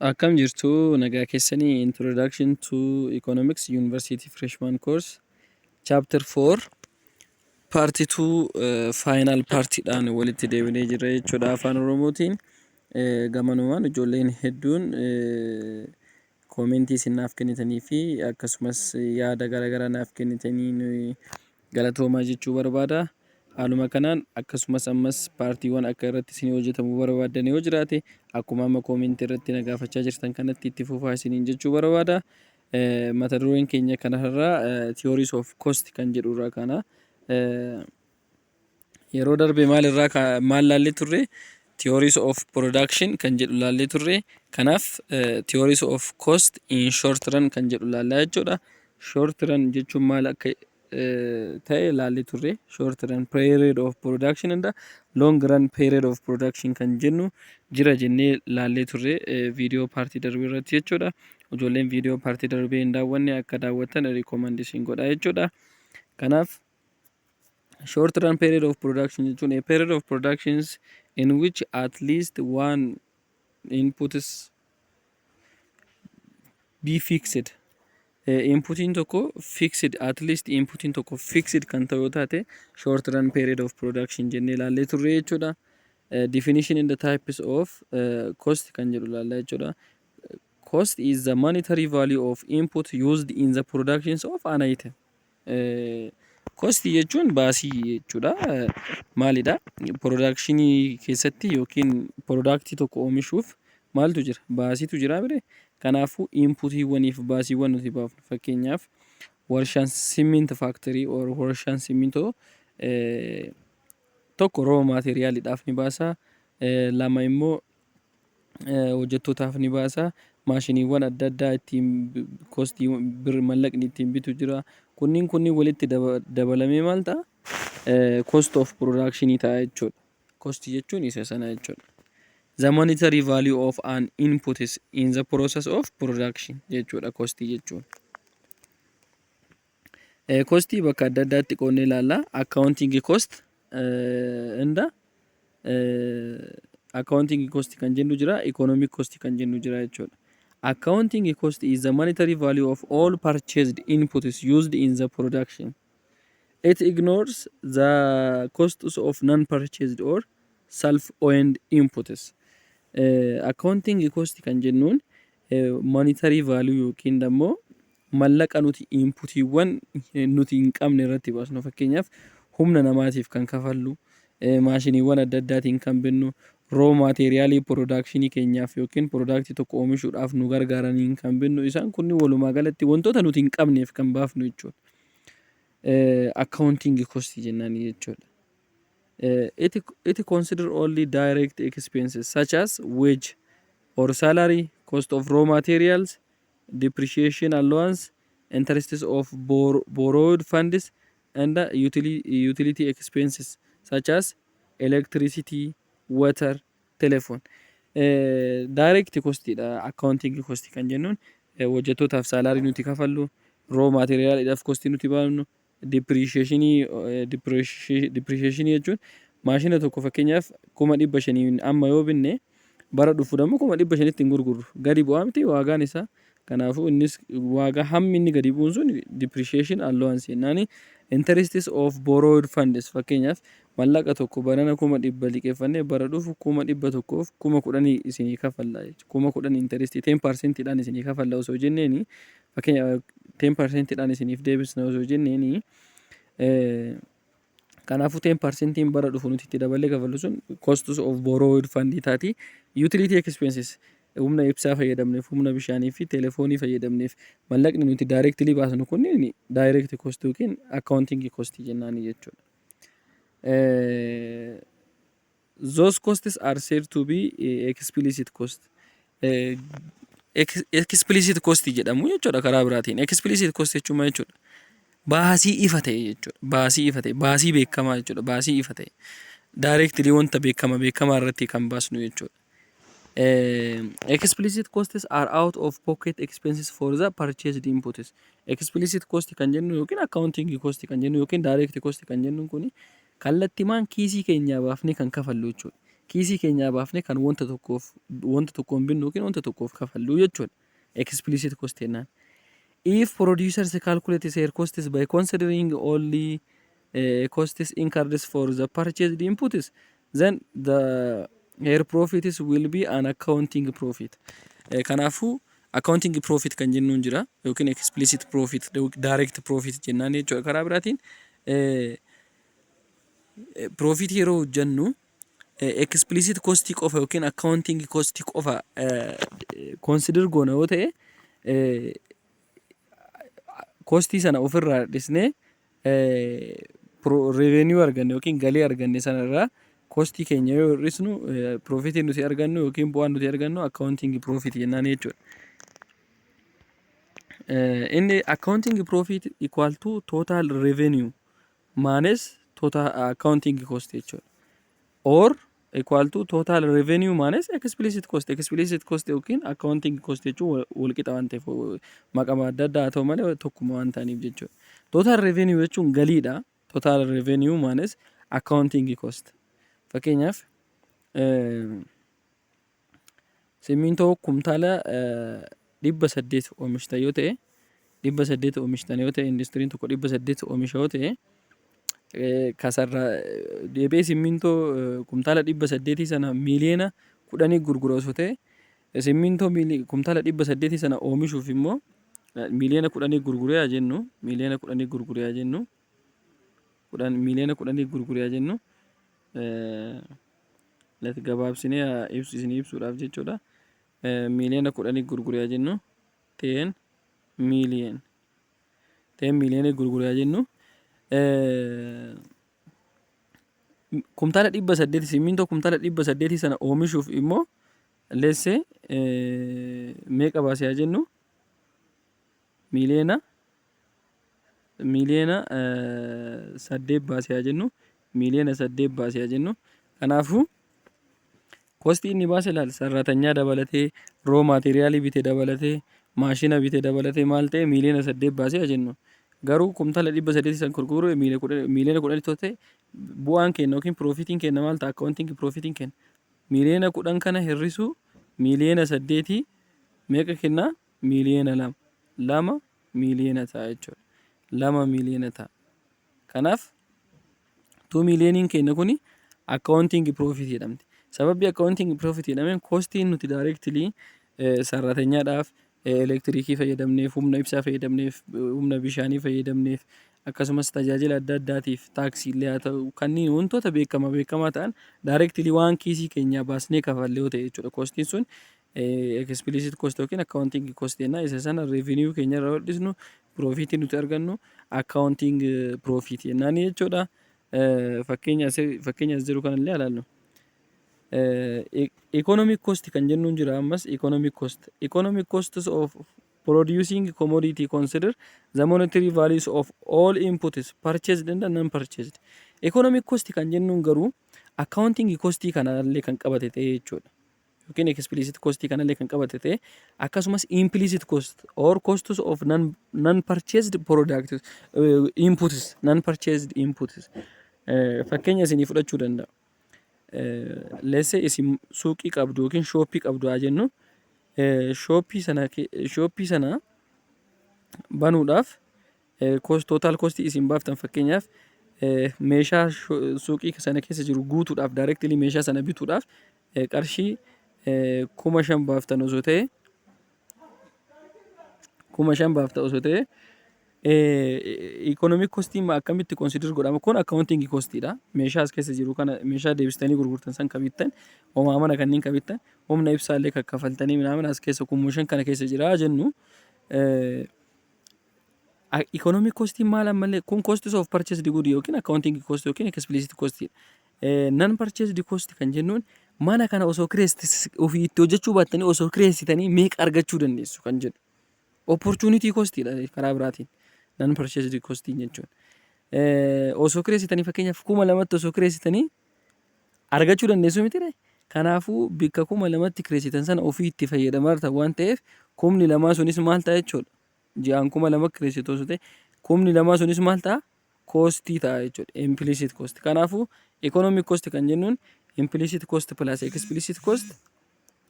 Akkam jirtu nagaa keessanii Introduction to Economics University Freshman Course Chapter 4 Part 2 Final Partidhaan walitti deebinee jirra jechuudha afaan Oromootiin. Gamanumaan ijoolleen hedduun koomentii isin naaf kennitanii fi akkasumas yaada garaagaraa naaf kennitanii galatoomaa jechuu barbaada. Haaluma kanaan akkasumas ammas paartiiwwan akka irratti isin hojjetamuu barbaadan yoo jiraate akkuma amma koomentii irratti na gaafachaa jirtan kanatti itti fufaa isiniin jechuu barbaada. Mata dureen keenya kanarraa theories of cost kan jedhurraa kana yeroo darbe maal laallee turre theories of production kan jedhu laallee turre. Kanaaf theories of cost in short run kan jedhu laallaa jechuudha. Short run jechuun maal akka ta'e laallee turre. Short run period of production and long run period of production kan jennu jira jennee laallee turre viidiyoo paartii darbee irratti jechuudha. Ijoolleen viidiyoo paartii darbee hin daawwanne akka daawwatan recommendation godha jechuudha. Kanaaf short run period of production jechuun a period of productions in which at least one input is be fixed. Inputiin tokko fixed, at least inputiin tokko fixed kan ta'u yoo taate short run period of production jennee laallee turre jechuudha. Definition in the types of cost kan jedhu laallaa jechuudha. Cost is the monetary value of input used in the productions of an item. Cost jechuun baasii jechuudha. Maalidha? Productionii keessatti yookiin productii tokko oomishuuf maaltu jira? Baasiitu jira mire. Kanaafuu inputiiwwaniif baasiiwwan nuti baafnu fakkeenyaaf warshaan simminto factory or warshaan simmintoo tokko raw materiaaliidhaaf ni baasa. Lama immoo hojjettootaaf ni baasa. Maashiniiwwan adda addaa ittiin kostii mallaqni ittiin bitu jira. Kunniin walitti dabalamee maal ta'a? Cost of production ta'a jechuudha. Cost jechuun isa sana jechuudha. The monetary value of an input is in the process of production jechuudha cost jechuun. Cost bakka adda addaatti qoonnee ilaalla. Accounting cost accounting cost kan jennu jira, economic cost kan jennu jira jechuudha. Accounting cost is the monetary value of all purchased inputs used in the production. It ignores the costs of non-purchased or self-owned inputs. Accounting cost kan jennuun monetary value yookiin immoo mallaqa nuti inputiiwwan nuti hin qabne irratti baasnu. Fakkeenyaaf humna namaatiif kan kafallu, maashiniiwwan adda addaatiin kan binnu, raw materialii productionii keenyaaf yookiin productii tokko oomishuudhaaf nu gargaaraniin kan binnu. Isaan kunniin walumaa galatti wantoota nuti hin qabneef kan baafnu jechuudha. Accounting cost jennaan jechuudha. It consider only direct expenses such as wage or salary, cost of raw materials, depreciation allowance, interests of borrowed funds, and utility expenses such as electricity, water, telephone. Direct cost dha accounting cost kan jennuun hojjettootaaf salary nuti kafallu, raw materialidhaaf cost nuti baafnu, depreciation jechuun maashina tokko fakkeenyaaf 500,000 amma yoo binne bara dhufu ደግሞ 500,000 hin gurgurru. Gadi bu'aa miti waagaan isaa. Kanaafuu innis waagaa hammi inni gadi bu'uun sun depreciation allowance jennaani. Interests of borrowed funds fakkeenyaaf mallaqa tokko barana 100,000 liqeeffannee bara dhufu 100,000f 10,000 isinii kafalla jechuudha. 10,000 interest 10% dhaan isinii kafalla osoo jenneeni fakkeenyaaf 10% dhaan isiniif deebisna osoo jenneeni kanaafuu 10% bara dhufu nuti itti dabalee kafallu sun costs of borrowed fund taati. Utility expenses humna ibsaa fayyadamneef, humna bishaanii fi telefoonii fayyadamneef mallaqni nuti directly baasnu kunniin direct cost yookiin accounting cost jennaani jechuudha. Those costs are said to be explicit cost. Explicit cost jedhamu jechuudha karaa biraatiin. Explicit cost jechuun maal jechuudha? Baasii ifa ta'e jechuudha. Baasii ifa ta'e, baasii beekamaa jechuudha. Baasii ifa ta'e. Directly wanta beekamaa irratti kan baasnu jechuudha. Explicit costs are out of pocket expenses for the purchased inputs. Explicit cost kan jennu yookiin accounting cost kan jennu yookiin direct cost kan jennu kuni kallattimaan kiisii keenyaa baafnee kan kafallu jechuudha. kiisii keenyaa baafnee kan wanta tokkoon binnu yookiin wanta tokkoof kafallu jechuudha. Explicit cost jennaan. If producers calculate their costs by considering only costs incurred for the purchased inputs, then their profits will be an accounting profit. Kanaafuu accounting profit kan jennuun jira yookiin explicit profit, direct profit jennaan jechuudha. Karaa biraatiin profit yeroo jennu explicit cost qofa yookiin accounting cost qofa consider goona yoo ta'e kostii sana ofirraa dhisnee revenue arganne yookiin galii arganne sanarraa kostii keenya yoo hir'isnu profitii nuti argannu yookiin bu'aan nuti argannu accounting profit jennaan jechuudha. Inni accounting profit equal to total revenue minus total accounting cost jechuudha. Or equal to total revenue minus explicit cost. Explicit cost yookiin accounting cost jechuun wal qixa waan ta'eef maqama adda addaa haa ta'u malee tokkuma waan ta'aniif jechuudha. Total revenue jechuun galiidha. Total revenue minus accounting cost. Fakkeenyaaf simmintoo kumtaala 800 oomishta yoo ta'e 800 oomishtan yoo ta'e industiriin tokko 800 oomisha yoo ta'e kasarra deebee simmintoo kumtaala 800 sana miliyoona 10 gurgura osoo ta'e simmintoo kumtaala 800 sana oomishuuf immoo miliyoona 10 gurguree haa jennu miliyoona 10 gurguree haa jennu miliyoona 10 gurguree haa jennu lati gabaabsinee ibsuudhaaf jechuudha. Miliyoona 10 gurguree haa jennu 10 miliyoona gurguree haa jennu kumtaala 800 simmintoo kumtaala 800 sana oomishuuf immoo leesse meeqa baasee haa jennu miliyoona 8 baasee haa jennu miliyoona 8 baasee haa jennu. Kanaafuu kostii inni baase ilaali sarratanyaa dabalatee roo maateriaalii bitee dabalatee maashina bitee dabalatee maal ta'e miliyoona 8 baasee haa jennu. Garuu kumtaala 800 san gurguruu miliyoona 10 ta'e bu'aan kenna yookiin profitiin kenna maal ta'a accounting profitiin kenna. Miliyoona 10 kana hir'isuu miliyoona 8 meeqa kenna miliyoona 2 miliyoona ta'a jechuudha. 2 miliyoona ta'a. Kanaaf 2 miliyooniin kenna kuni accounting profit jedhamti. Sababii accounting profit jedhameen kostiin nuti directly sarratanyaadhaaf elektirikii fayyadamneef humna ibsaa fayyadamneef humna bishaanii fayyadamneef akkasumas tajaajila adda addaatiif taaksiillee haa ta'u kanneen wantoota beekamaa ta'an directly waan kiisii keenyaa baasnee kafallee yoo ta'e jechuudha. Kostiin sun explicit cost yookiin accounting cost jenna. Isa sana revenue keenya irraa hodhisnu profitii nuti argannu accounting profit jennaan jechuudha. Fakkeenya as jiru kanallee ilaallu. Economic cost kan jennuun jira ammas economic costs of producing commodity consider the monetary values of all inputs purchased and non-purchased. Economic cost kan jennuun garuu accounting cost kanallee kan qabate ta'e jechuudha. Yookiin explicit cost kanallee kan qabate ta'e akkasumas implicit cost or costs of non-purchased products inputs non-purchased inputs. Fakkeenya isinii fudhachuu danda'a. Leesse isin suuqii qabdu yookiin shooppii qabdu haa jennu shooppii sana banuudhaaf total cost isin baaftan fakkeenyaaf meeshaa suuqii sana keessa jiru guutuudhaaf directly meeshaa sana bituudhaaf qarshii 5,000 baaftan osoo ta'e 5,000 baaftan osoo ta'e economic costiin akkamitti consider godhama kun accounting costiidha. Meeshaa as keessa jiru kana meeshaa deebistanii gurgurtan san kabittan homaa mana kanneen kabittan humna ibsaallee kaffaltanii midhaan as keessa 5,000 kana keessa jira jennu economic costiin maal ammallee kun costs of purchased good yookiin accounting cost yookiin explicit cost non purchased cost kan jennuun mana kana osoo ofii itti hojjechuu baattanii osoo kireessitanii meeqa argachuu dandeessu kan jedhu opportunity costiidha karaa biraatiin. Non purchased cost jechuun osoo kireessitanii fakkeenyaaf 2,000 osoo kireessitanii argachuu dandeessu miti. Kanaafuu bikka 2,000 kireessitan sana ofii itti fayyadamaa ta'u waan ta'eef 2,000 sunis maal ta'a jechuudha. Ji'aan 2,000 kireessitu osoo ta'e 2,000 sunis maal ta'a kostii ta'a jechuudha implicit cost. Kanaafuu economic cost kan jennuun implicit cost plus explicit cost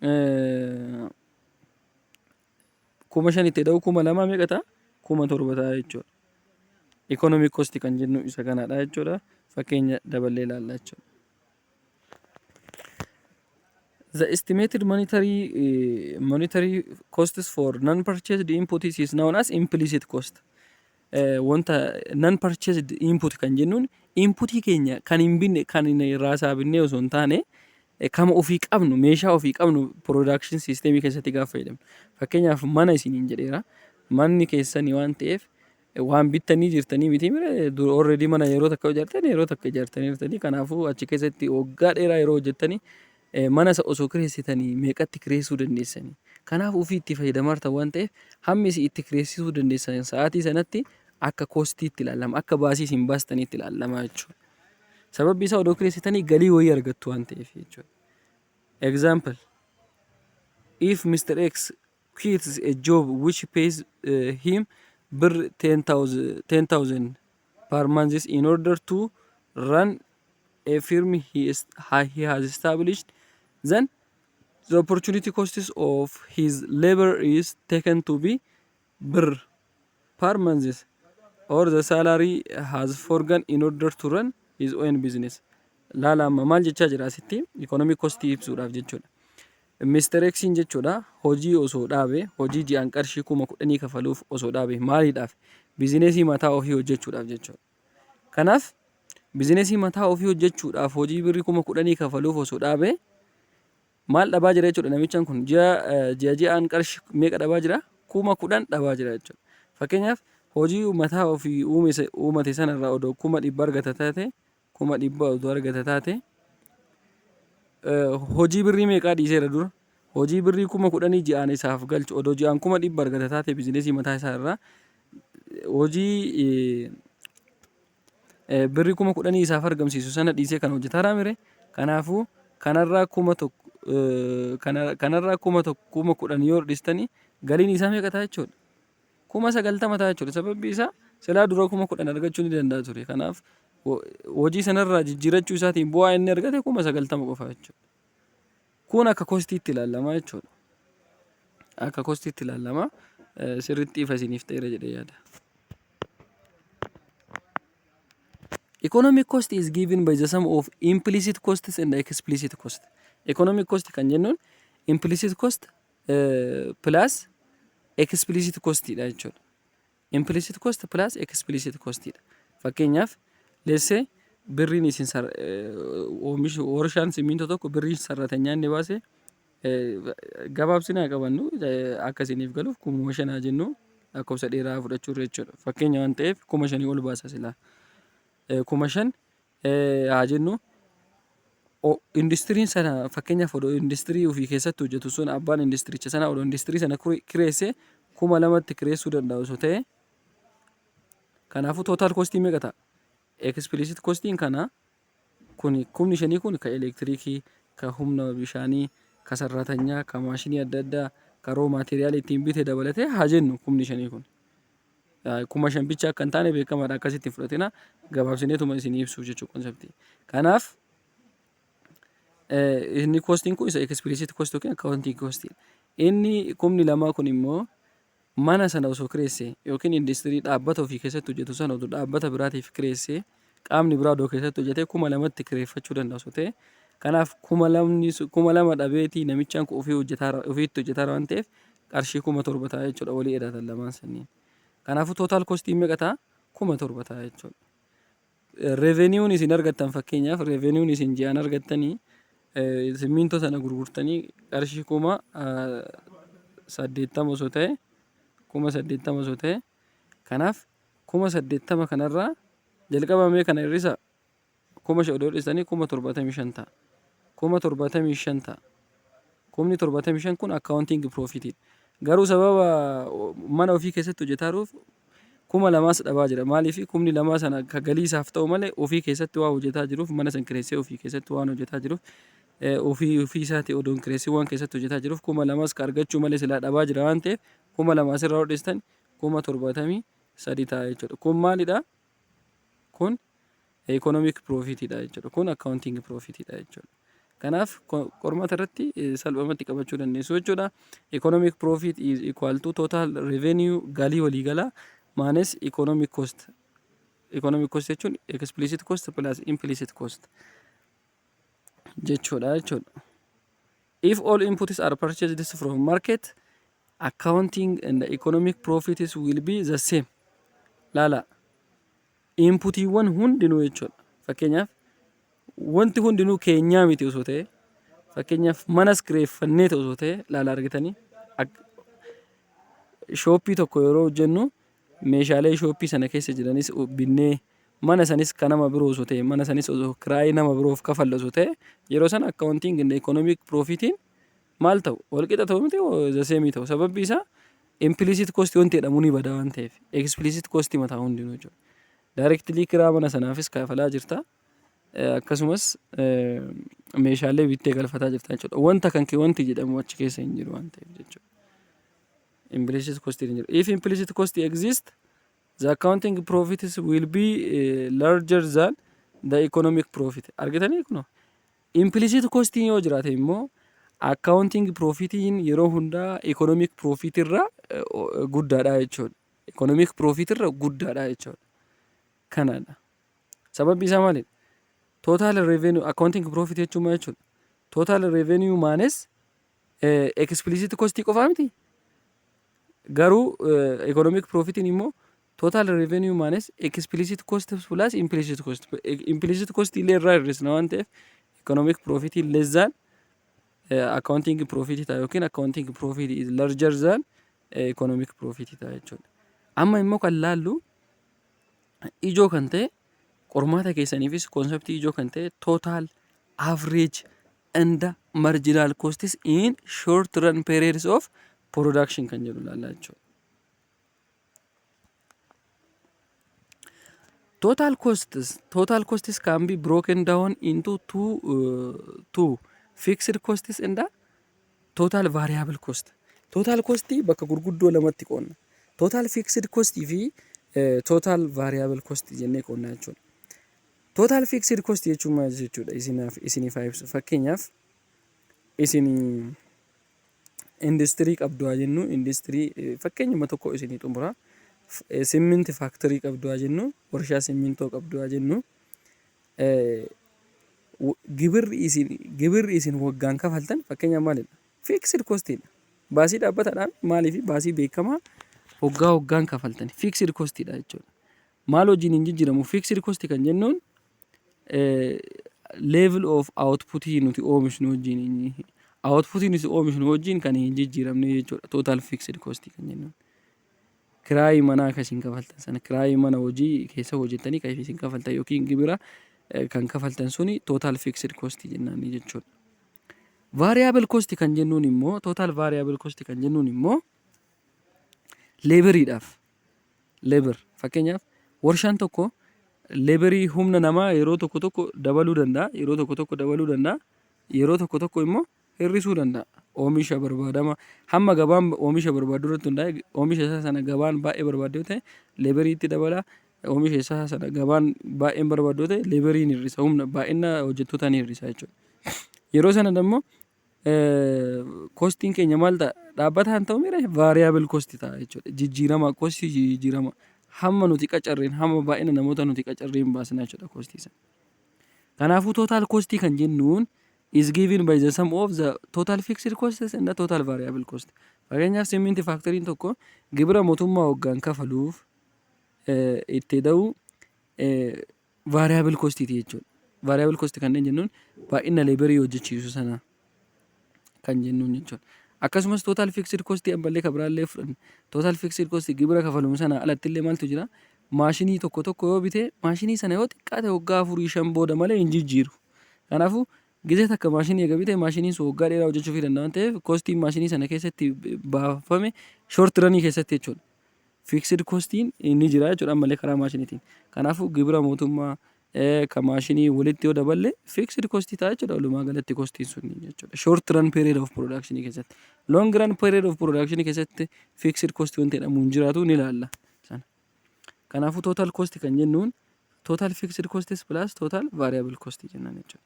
5,000 itti da'u 2,000 meeqa ta'a? 7,000 ta'a jechuudha. Economic cost kan jennu isa kanadha jechuudha. Fakkeenya daballee ilaalla jechuudha. The estimated monetary costs for non-purchased inputs is known as implicit cost. Wanta non-purchased input kan jennuun inputii keenya kan hin binne kan irraa binnee osoo hin taane kama ofii qabnu meeshaa ofii qabnu production system keessatti gaafa fayyadamnu. Fakkeenyaaf mana isiniin jedheera. Manni keessanii waan ta'eef waan bittanii jirtanii miti mire already mana yeroo takka ijaartanii kanaafuu achi keessatti waggaa dheeraa yeroo hojjettanii mana osoo kireessitanii meeqatti kireessuu dandeessanii. Kanaaf ofii itti fayyadamaa jirtan waan ta'eef hammi itti kireessisuu dandeessan sa'aatii sanatti akka koostiitti ilaalama, akka baasii isin baastaniitti ilaalama jechuudha. Sababni isaa odoo kireessitanii galii wayii argattu waan ta'eef jechuudha. Example, if Mr. X quits a job which pays him 10,000 per month in order to run a firm he has established, then the opportunity costs of his labor is taken to be bir per month, or the salary has forgone in order to run his own business. Laala amma maal jechaa jira asitti economic cost ibsuudhaaf jechuudha. Mr. X jechuudha hojii osoo dhaabe hojii ji'aan qarshii 10,000 kafaluuf osoo dhaabe maaliidhaaf? Bizineesii mataa ofii hojjechuudhaaf jechuudha. Kanaaf bizineesii mataa ofii hojjechuudhaaf hojii birrii 10,000 kafaluuf osoo dhaabe maal dhabaa jira jechuudha namichaan kun ji'aan qarshii meeqa dhabaa jira? 10,000 dhabaa jira jechuudha. Fakkeenyaaf hojii mataa ofii uumate sanarraa odoo 100,000 argata taate 100,000 odoo argata taate hojii birrii meeqaa dhiiseera dura? Hojii birrii 10,000 ji'aan isaaf galchu odoo ji'aan 100,000 argata taate bizineesii mataa isaarraa hojii birrii 10,000 isaaf argamsiisu sana dhiisee kan hojjetaa mire. Kanaafuu kanarraa 10,000 yoo dhistanii galiin isaa meeqa ta'a jechuudha? 90,000 ta'a jechuudha. Sababni isaa silaa dura 10,000 argachuu ni danda'a ture. Kanaaf hojii sanarraa jijjiirachuu isaatiin bu'aa inni argate 90,000 qofa jechuudha. Kun akka koostiitti ilaalama jechuudha. Akka koostiitti ilaalama. Sirriitti ifa isiniif ta'eera jedhee yaada. Economic cost is given by the sum of implicit costs and explicit cost. Economic cost kan jennuun implicit cost plus explicit cost dha jechuudha. Implicit cost plus explicit cost dha. Fakkeenyaaf let's say birriin isin warshaan simmintoo tokko birrii sarratanyaan ni baase gabaabsinaa qabannu akka isiniif galuuf 5,000 jennu lakkoofsa dheeraa fudhachuu jechuudha. Fakkeenya waan ta'eef 5,000 ol baasa silaa. 5,000 haa jennu industiriin sana fakkeenyaaf odoo industirii ofii keessatti hojjetu sun abbaan industiricha sana odoo industirii sana kireesse 2,000tti kireessuu danda'u osoo ta'e kanaafuu total cost meeqa ta'a? Explicit costiin kana kun 5,000 kun ka elektirikii, ka humna bishaanii, ka sarratanyaa, ka maashinii adda addaa, ka roo maateriyaal ittiin bitee dabalatee haa jennu 5,000 kun. 5,000 bicha akka hin taane beekamaadha akkasitti fudhatina gabaabsineetuma isin ibsuuf jechuu konseptii. Kanaaf inni kostiin kun isa explicit cost yookiin accounting cost. Inni 2,000 kun immoo mana sana osoo kireesse yookiin industirii dhaabbata ofii keessatti hojjetu sana odoo dhaabbata biraatiif kireesse qaamni biraa odoo keessatti hojjete 2,000tti kireeffachuu danda'a osoo ta'e. Kanaaf 2,000 dhabeetii namichaan kun ofiitti hojjetaa waan ta'eef qarshii 7,000 ta'a jechuudha walii edatan lamaan sanniin. Kanaafuu total costiin meeqa ta'a? 7,000 ta'a jechuudha. Revenuun isin argattan fakkeenyaaf revenuun isin ji'aan argattanii simmintoo sana gurgurtanii qarshii 80 osoo ta'e 80 osoo ta'e kanaaf 80 kanarraa jalqabamee kana hir'isa 5,000 odoo dhistanii 75 ta'a. 75 ta'a. 75 kun accounting profit. Garuu sababa mana ofii keessatti hojjetaa jiruuf 2,000 dhabaa jira. Maaliif 2,000 sana ka galii isaaf ta'u malee ofii keessatti waa hojjetaa jiruuf mana san kireessee ofii keessatti waan hojjetaa jiruuf ofii isaati odoon kireessee waan keessatti hojjetaa jiruuf 2,000 ka argachuu malee silaa dhabaa jira waan ta'eef 2,000 irraa hodhistan 73 ta'a jechuudha. Kun maalidha? Kun economic profit dha jechuudha. Kun accounting profit dha jechuudha. Kanaaf qormaata irratti salphumatti qabachuu dandeessu jechuudha. Economic profit is equal to total revenue galii waliigalaa minus economic cost. Economic cost jechuun explicit cost plus implicit cost jechuudha. If all inputs are purchased from market, accounting and the economic profits will be the same. Laala inputiiwwan hundinuu jechuudha. Fakkeenyaaf wanti hundinuu keenyaa miti osoo ta'e, fakkeenyaaf manas kireeffannee osoo ta'e laala argitanii shooppii tokko yeroo hojjennu meeshaalee shooppii sana keessa jiranis binnee mana sanis kan nama biroo osoo ta'e mana sanis osoo kiraayii nama biroof kafallu osoo ta'e yeroo sana accounting and economic profitiin maal ta'u walqixa ta'u miti zaseemii ta'u sababni isaa implicit cost wanti jedhamu ni bada waan ta'eef explicit cost mataa hundinuu jechuudha. Directly kiraa mana sanaafis kafalaa jirta akkasumas meeshaalee bittee galfataa jirta jechuudha. Wanta kan kee wanti jedhamu achi keessa hin jiru waan ta'eef jechuudha. Implicit cost hin jiru. If implicit cost exists, the accounting profits will be larger than the economic profit. Argitanii kuno implicit cost yoo jiraate immoo accounting profitiin yeroo hundaa economic profit irra guddaadha jechuudha. Economic profit irra guddaadha jechuudha. Kanadha. Sababni isaa maali? Total revenue accounting profit jechuun maal jechuudha? Total revenue minus explicit cost qofaa miti. Garuu economic profitiin immoo total revenue minus explicit cost plus implicit cost. Implicit cost illee irraa hir'isna waan ta'eef economic profit less than accounting profit ta'a yookiin accounting profit is larger than economic profit ta'a jechuudha. Amma immoo kan laallu ijoo kan ta'e qormaata keessaniifis konseptii ijoo kan ta'e total average and marginal costs in short run periods of production kan jedhu laallaa jechuudha. Total costs can be broken down into two fixed costs and total variable cost. Total cost bakka gurguddoo lamatti qoonna. Total fixed cost fi total variable cost jennee qoonna jechuudha. Total fixed cost jechuun maal jechuudha? Isiniif ibsu. Fakkeenyaaf isin industirii qabdu haa jennu industirii fakkeenyuma tokko isinii xumura simminti faaktorii qabdu haa jennu warshaa simmintoo qabdu haa jennu gibirri isin waggaan kafaltan fakkeenyaaf maalidha? Fixed costidha. Baasii dhaabbataadhaan maaliif baasii beekamaa waggaan kafaltan fixed costidha jechuudha. Maal wajjin hin jijjiiramu? Fixed cost kan jennuun level of output nuti oomishnu wajjin output nuti oomishnu wajjin kan hin jijjiiramne jechuudha. Total fixed cost kan jennuun. Kiraayii manaa akkasiin kafaltan sana kiraayii mana hojii keessa hojjettanii kan isin kafaltan yookiin gibira kan kafaltan suni total fixed cost jennaan jechuudha. Variable cost kan jennuun immoo total variable cost kan jennuun immoo laboriidhaaf labor fakkeenyaaf warshaan tokko laborii humna namaa yeroo tokko dabaluu danda'a yeroo tokko dabaluu danda'a yeroo tokko immoo hir'isuu danda'a. Oomisha barbaadama hamma gabaan oomisha barbaadu irratti hundaa'e oomisha isaa sana gabaan baay'ee barbaadu ta'e laboriitti dabala oomisha isaa sana gabaan baay'een barbaadu ta'e laboriin hir'isa humna baay'ina hojjettootaan hir'isa jechuudha. Yeroo sana immoo kostiin keenya maal ta'a? Dhaabbataan ta'u mire variable cost ta'a jechuudha. Jijjiirama kostii jijjiirama hamma nuti qacarreen hamma baay'ina namoota nuti qacarreen baasna jechuudha kostii sana. Kanaafuu total kostii kan jennuun is given by the sum of the total fixed costs and the total variable cost. Fakkeenyaaf simminti faaktoriin tokko gibira mootummaa waggaan kafaluuf itti da'u variable costiiti jechuudha. Variable cost kan jennuun baay'ina laborii hojjechiisu sana kan jennuun jechuudha. Akkasumas total fixed cost ammallee kabiraallee fudhanne total fixed cost gibira kafaluun sana alatti illee maaltu jira? Maashinii tokko yoo bite maashinii sana yoo xiqqaate waggaa 4-5 booda malee hin jijjiiru. Kanaafuu gisee takka maashinii eega bite maashiniin sun waggaa dheeraa hojjechuu fi danda'an ta'eef kostiin maashinii sana keessatti baafame short runii keessatti jechuudha. Fixed costiin inni jira jechuudha ammallee karaa maashiniitiin. Kanaafuu gibira mootummaa kan maashinii walitti yoo daballe fixed cost ta'a jechuudha. Walumaa galatti kostiin sun jechuudha. Short run period of production keessatti. Long run period of production keessatti fixed cost wanti jedhamu hin jiraatu ni ilaalla. Kanaafuu total cost kan jennuun total fixed costs plus total variable cost jennaan jechuudha.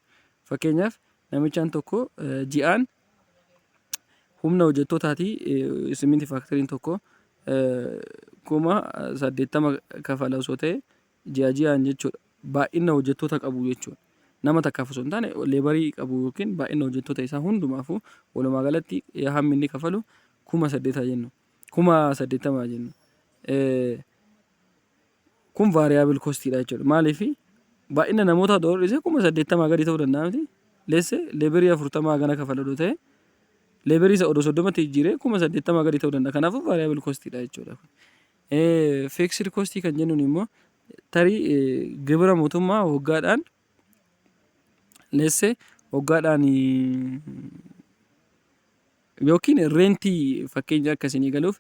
Fakkeenyaaf namichaan tokko ji'aan humna hojjettootaati siminti faaktoriin tokko 80,000 kafala osoo ta'e ji'aan jechuudha. Baay'ina hojjettoota qabu jechuudha. Nama takkaaf osoo hin taane leebarii qabu yookiin baay'ina hojjettoota isaa hundumaafuu walumaa galatti hammi inni kafalu 8,000 jennu. 80,000 jennu. Kun variable costiidha jechuudha. Maaliif baay'ina namoota dhoorrisee 80,000 gadi ta'uu danda'a miti. Leesse leebarii 40 gana kafala ta'e leebarii isa odoo 30tti jijjiiree 80,000 gadi ta'uu danda'a. Kanaafuu variable costiidha jechuudha. Fixed cost kan jennuun immoo tarii gibira mootummaa waggaadhaan leesse waggaadhaan yookiin reentii fakkeenya akkasiin galuuf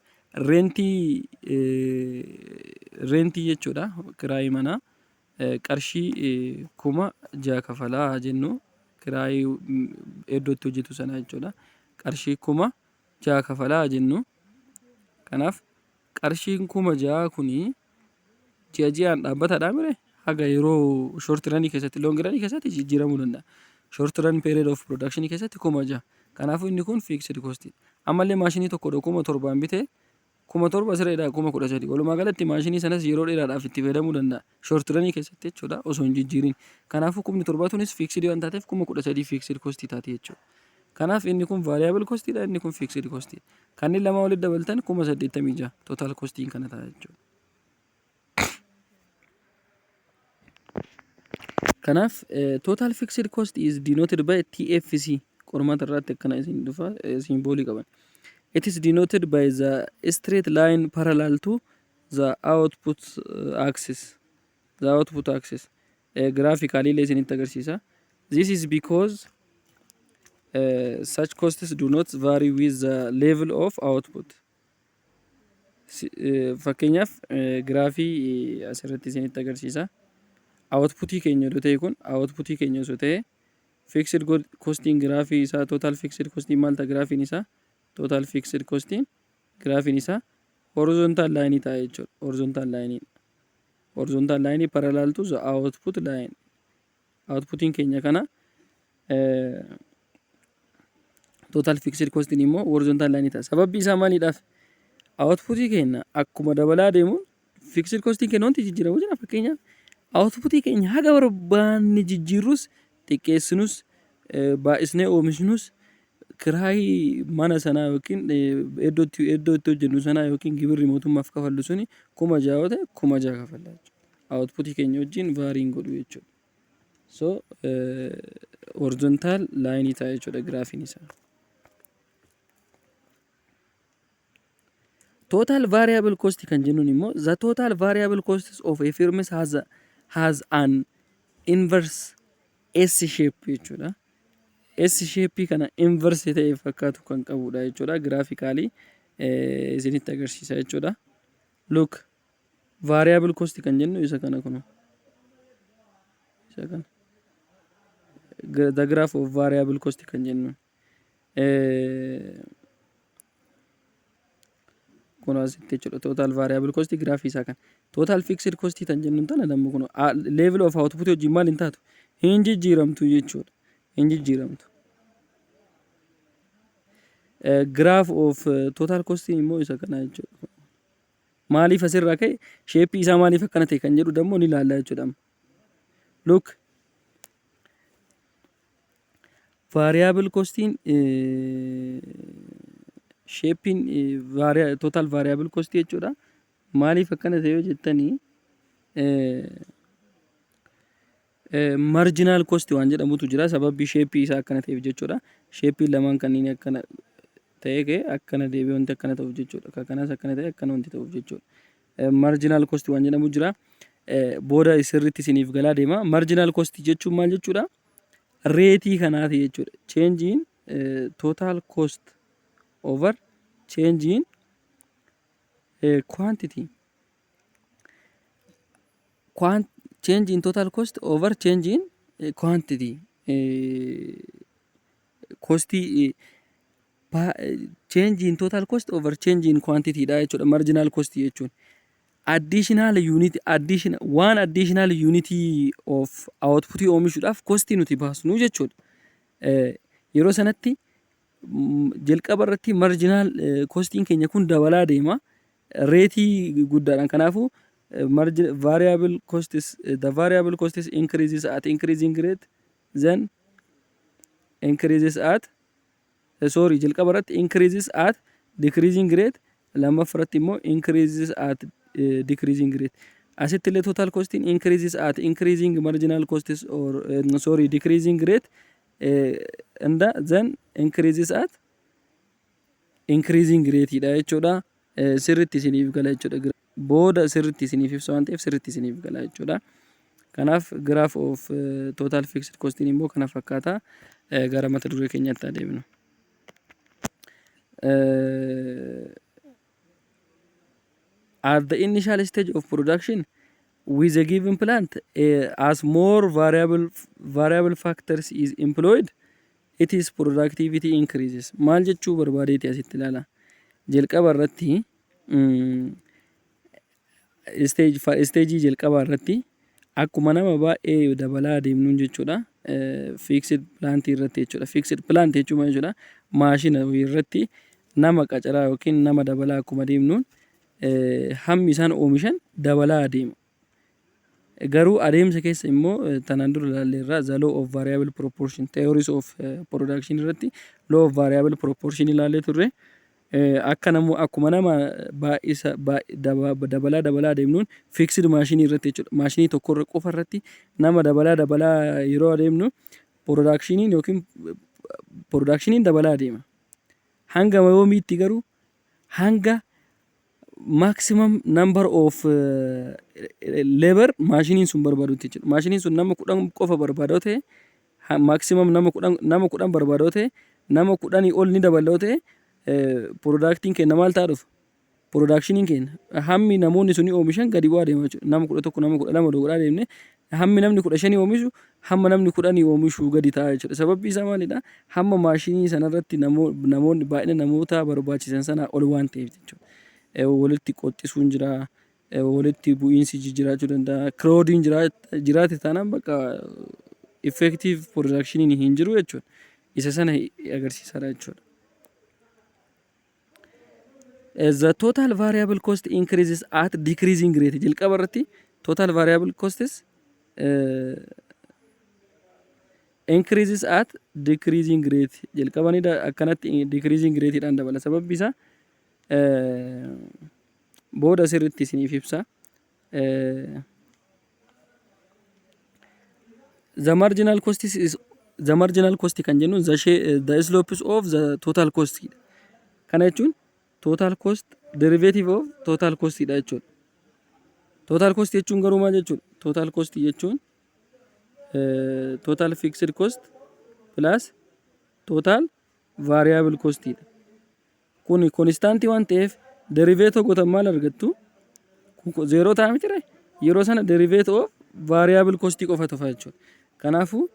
reentii jechuudha. Kiraayii manaa qarshii 6,000 kafalaa jennu kiraayii iddootti hojjetu sana jechuudha. Qarshii 6,000 kafalaa jennu. Kanaaf qarshiin 6,000 kuni ji'aan dhaabbataadhaa mire haga yeroo short run keessatti long run keessatti jijjiiramuu danda'a. Short run period of production keessatti 6,000. Kanaafuu inni kun fixed cost. Ammallee maashinii tokko 7,000 bitee 7,000 sireedhaa 13,000. Walumaa galatti maashinii sanas yeroo dheeraadhaaf itti fayyadamuu danda'a. Short run keessatti jechuudha osoo hin jijjiirin. Kanaafuu 7,000 tunis fixed waan taateef 13,000 fixed cost taati jechuudha. Kanaaf inni kun variable costiidha, inni kun fixed costiidha. Kanneen lama walitti dabaltan 86,000 total costiin kana ta'a jechuudha. Kanaaf total fixed cost is denoted by TFC. Qormaata irratti akkana isin dhufa simboolii qaban. It is denoted by the straight line parallel to the output axis. The output axis. Graphically isinitti agarsiisa. This is because such costs do not vary with the level of output. Fakkeenyaaf graafii asirratti isinitti agarsiisa. Outputii keenya yoo ta'e kun outputii keenya osoo ta'e fixed costing graafii isaa total fixed costing maal ta'a graafiin isaa total fixed costing graafiin isaa horizontal line ta'a jechuudha. Horizontal line parallel to the output line. Outputiin keenya kana total fixed costing immoo horizontal line ta'a. Sababni isaa maaliidhaaf? Outputii keenya akkuma dabalaa deemu fixed costing keenya wanti jijjiiramu jira. Fakkeenyaaf outputii keenya haga barbaanne jijjiirrus xiqqeessinus baay'isnee oomishnus kiraayii mana sanaa yookiin iddootti hojjennu sanaa yookiin gibirri mootummaaf kafallu suni 6,000 ta'e 6,000 kafalla jechuudha. Outputii keenya wajjin vaariin godhu jechuudha. So horizontal line ta'a jechuudha graafiin isaa. Total variable cost kan jennuun immoo the total variable costs of a firm has an inverse S shape jechuudha. S shape kana inverse ta'e fakkaatu kan qabudha jechuudha. Graphically isinitti agarsiisa jechuudha. Look variable cost kan jennu isa kana kun. Isa kana. The graph of variable cost kan jennu. Kun asitti jechuudha. Total variable cost graafii isaa kana. Total fixed cost kan jennu tana dammo kun level of output wajjin maal hin taatu? Hin jijjiiramtu jechuudha. Hin jijjiiramtu. Graph of total cost immoo isa kana jechuudha. Maaliif asirraa ka'e shape isaa maaliif akkana ta'e kan jedhu dammo ni ilaalla jechuudha. Look variable costing shaping total variable cost jechuudha. Maaliif akkana ta'e yoo jettanii marginal cost waan jedhamutu jira. Sababni shape isaa akkana ta'eef jechuudha. Shape lamaan kanneen akkana ta'e akkana deebi'ee wanti akkana ta'uuf jechuudha. Kanas akkana ta'e akkana wanti ta'uuf jechuudha. Marginal cost waan jedhamu jira. Booda sirriitti isiniif galaa deema. Marginal cost jechuun maal jechuudha? Reetii kanaati jechuudha. Change in total cost over change in quantity. Change in total cost over change in quantity. Change in total cost over change in quantity dha jechuudha. Marginal cost jechuun additional unity of output oomishuudhaaf cost nuti baasnu jechuudha. yeroo sanatti jalqaba irratti marjinaal kostiin keenya kun dabalaa deema reetii guddaadhaan. Kanaafuu variable cost is the variable cost is increases at increasing rate then increases at sorry jalqaba irratti increases at decreasing rate, lammaffaa irratti immoo increases at decreasing rate. Asitti illee total costing increases at increasing marginal costs or sorry decreasing rate and then increases at increasing rate dha jechuudha. Sirriitti isiniif gala jechuudha. Booda sirriitti isiniif ibsa waan ta'eef sirriitti isiniif gala jechuudha. Kanaaf graph of total fixed costing immoo kana fakkaata. Gara mata duree keenyaatti adeemna. At the initial stage of production with a given plant, as more variable factors is employed, its productivity increases. Maal jechuu barbaadeeti asitti ilaala. Jalqaba irratti stage jalqaba irratti akkuma nama baay'ee dabalaa deemnuun jechuudha. Fixed plant irratti jechuudha. Fixed plant jechuun maal jechuudha? Maashina irratti nama qacaraa yookiin nama dabalaa akkuma deemnuun hammi isaan oomishan dabalaa adeema. Garuu adeemsa keessa immoo tanaan dura ilaalleerra the law of variable proportion theories of production irratti law of variable proportion ilaallee turre. Akka akkuma nama baay'isa dabalaa deemnuun fixed maashinii irratti jechuudha. Maashinii tokko irra qofa irratti nama dabalaa yeroo adeemnu productioniin yookiin productioniin dabalaa adeema. Hanga yoomiitti garuu hanga maximum number of labor maashiniin sun barbaadutti jechuudha. Maashiniin sun nama 10 qofa barbaadoo ta'e maximum nama 10 barbaadoo ta'e nama 10 ol ni dabaloo ta'e productiin keenya maal ta'a dhufa? Productioniin keenya hammi namoonni suni oomishan gadi bu'aa deema jechuudha. Nama 11 nama 12 dogoraa deemne hammi namni 15 oomishu hamma namni 10 oomishu gadi ta'a jechuudha. Sababni isaa maalidha? Hamma maashinii sanarratti namoonni baay'ina namoota barbaachisan sana ol waan ta'eef jechuudha. Walitti qoxxisuun jira, walitti bu'iinsi jiraachuu danda'a, crowdiin jiraate taanaan bakka effective productioniin hin jiru jechuudha. Isa sana agarsiisaadha jechuudha. The total variable cost increases at decreasing rate. Jalqaba irratti total variable costs increases at decreasing rate. Jalqabani akkanatti decreasing rate dhaan dabala. Sababni isaa booda sirriitti isiniif ibsa. The marginal cost kan jennu the slopes of the total cost. Kana jechuun total cost derivative of total cost dha jechuudha. Total cost jechuun garuu maal jechuudha? Total cost jechuun total fixed cost plus total variable cost dha. Kun constant waan ta'eef derivative gootan maal argattu? Zero ta'a miti ree? Yeroo sana derivative of variable cost qofa ta'a jechuudha. Kanaafuu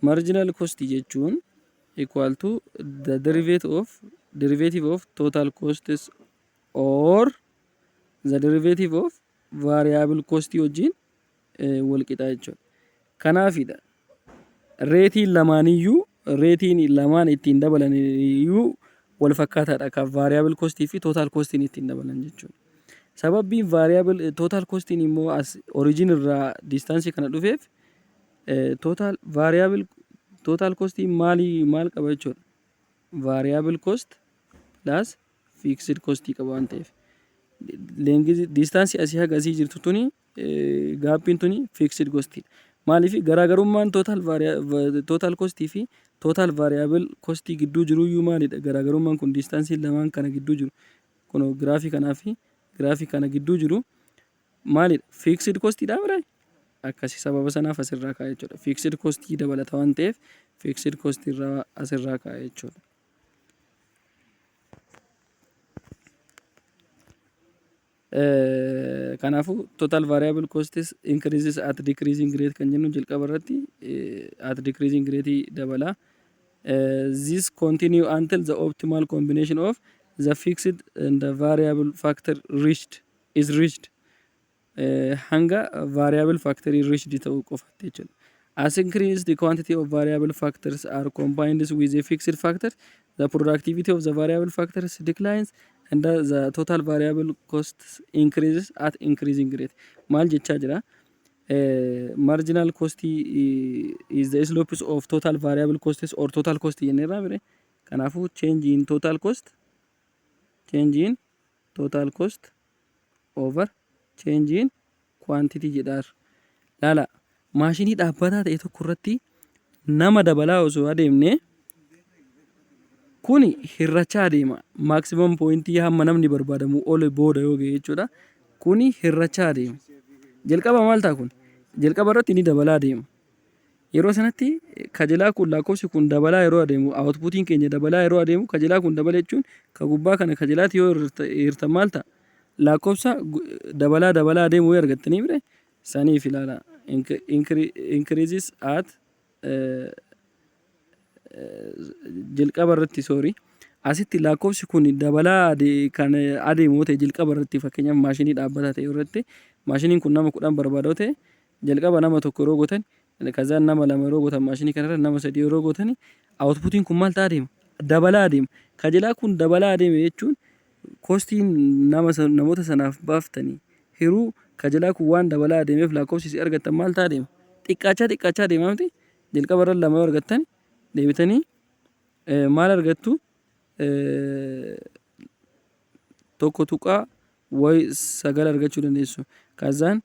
marginal cost jechuun equal to the derivative of total costs or the derivative of variable cost wajjin wal qixa jechuudha. Kanaafidha reetiin lamaan ittiin dabalan iyyuu wal fakkaataadha kan variable cost fi total cost ittiin dabalan jechuudha. Sababbiin variable total cost immoo as origin irraa distance kana dhufeef total cost maal qaba jechuudha? Variable cost plus fixed cost qaba waan ta'eef. Distance asii haga asii jirtu tuni gaappiin tuni fixed cost. Maaliif garaagarummaan total cost fi total variable cost gidduu jiru iyyuu maalidha? Garaagarummaan kun distance lamaan kana gidduu jiru. Kun graafii kanaa fi graafii kana gidduu jiru maalidha? Fixed cost dha bira. Akkasii sababa sanaaf asirraa kaa'e jechuudha. Fixed cost dabalata waan ta'eef fixed cost irraa asirraa kaa'e jechuudha. Kanaafuu total variable costs increases at decreasing rate kan jennu jalqaba irratti at decreasing rate dabala. This continue until the optimal combination of the fixed and the variable factor is reached. Hanga variable factor reached ta'uu qofaatti jechuudha. As increase the quantity of variable factors are combined with a fixed factor, the productivity of the variable factors declines and the total variable costs increases at increasing rate. Maal jechaa jira? Marginal cost is the slope of total variable costs or total cost jenneerraa bire. Kanaafuu change in total cost over change in quantity jedhaar. Laala maashinii dhaabbataa ta'e tokko irratti nama dabalaa osoo adeemne kuni hirrachaa adeema. Maximum pointii hamma namni barbaadamu ol booda yoo ga'e jechuudha. Kuni hirrachaa adeema. Jalqaba maal ta'a kun? Jalqaba irratti ni dabalaa adeema. Yeroo sanatti kajalaa kun lakkoofsi kun dabalaa yeroo adeemu outputiin keenya dabalaa yeroo adeemu kajalaa kun dabala jechuun ka gubbaa kana kajalaatti yoo hirtan maal ta'a? Lakkoofsa dabalaa adeemu yoo argattanii bire saniif ilaala. Increases at jalqaba irratti sorry asitti lakkoofsi kun dabalaa kan adeemu ta'e jalqaba irratti fakkeenyaaf maashinii dhaabbataa ta'e irratti maashiniin kun nama 10 barbaadoo ta'e jalqaba nama tokko yeroo gootan kazaan nama 2 yeroo gootan maashinii kanarra nama 3 yeroo gootan outputiin kun maal ta'a adeema? Dabalaa adeema. Kajalaa kun dabalaa adeeme jechuun kostiin namoota sanaaf baaftanii hiruu kajalaa kun waan dabalaa adeemeef lakkoofsi argattan maal ta'a adeema? Xiqqaachaa adeema miti. Jalqaba irra 2 yoo argattan deebitanii maal argattu? Tokko tuqaa way 9 argachuu dandeessu. Kazaan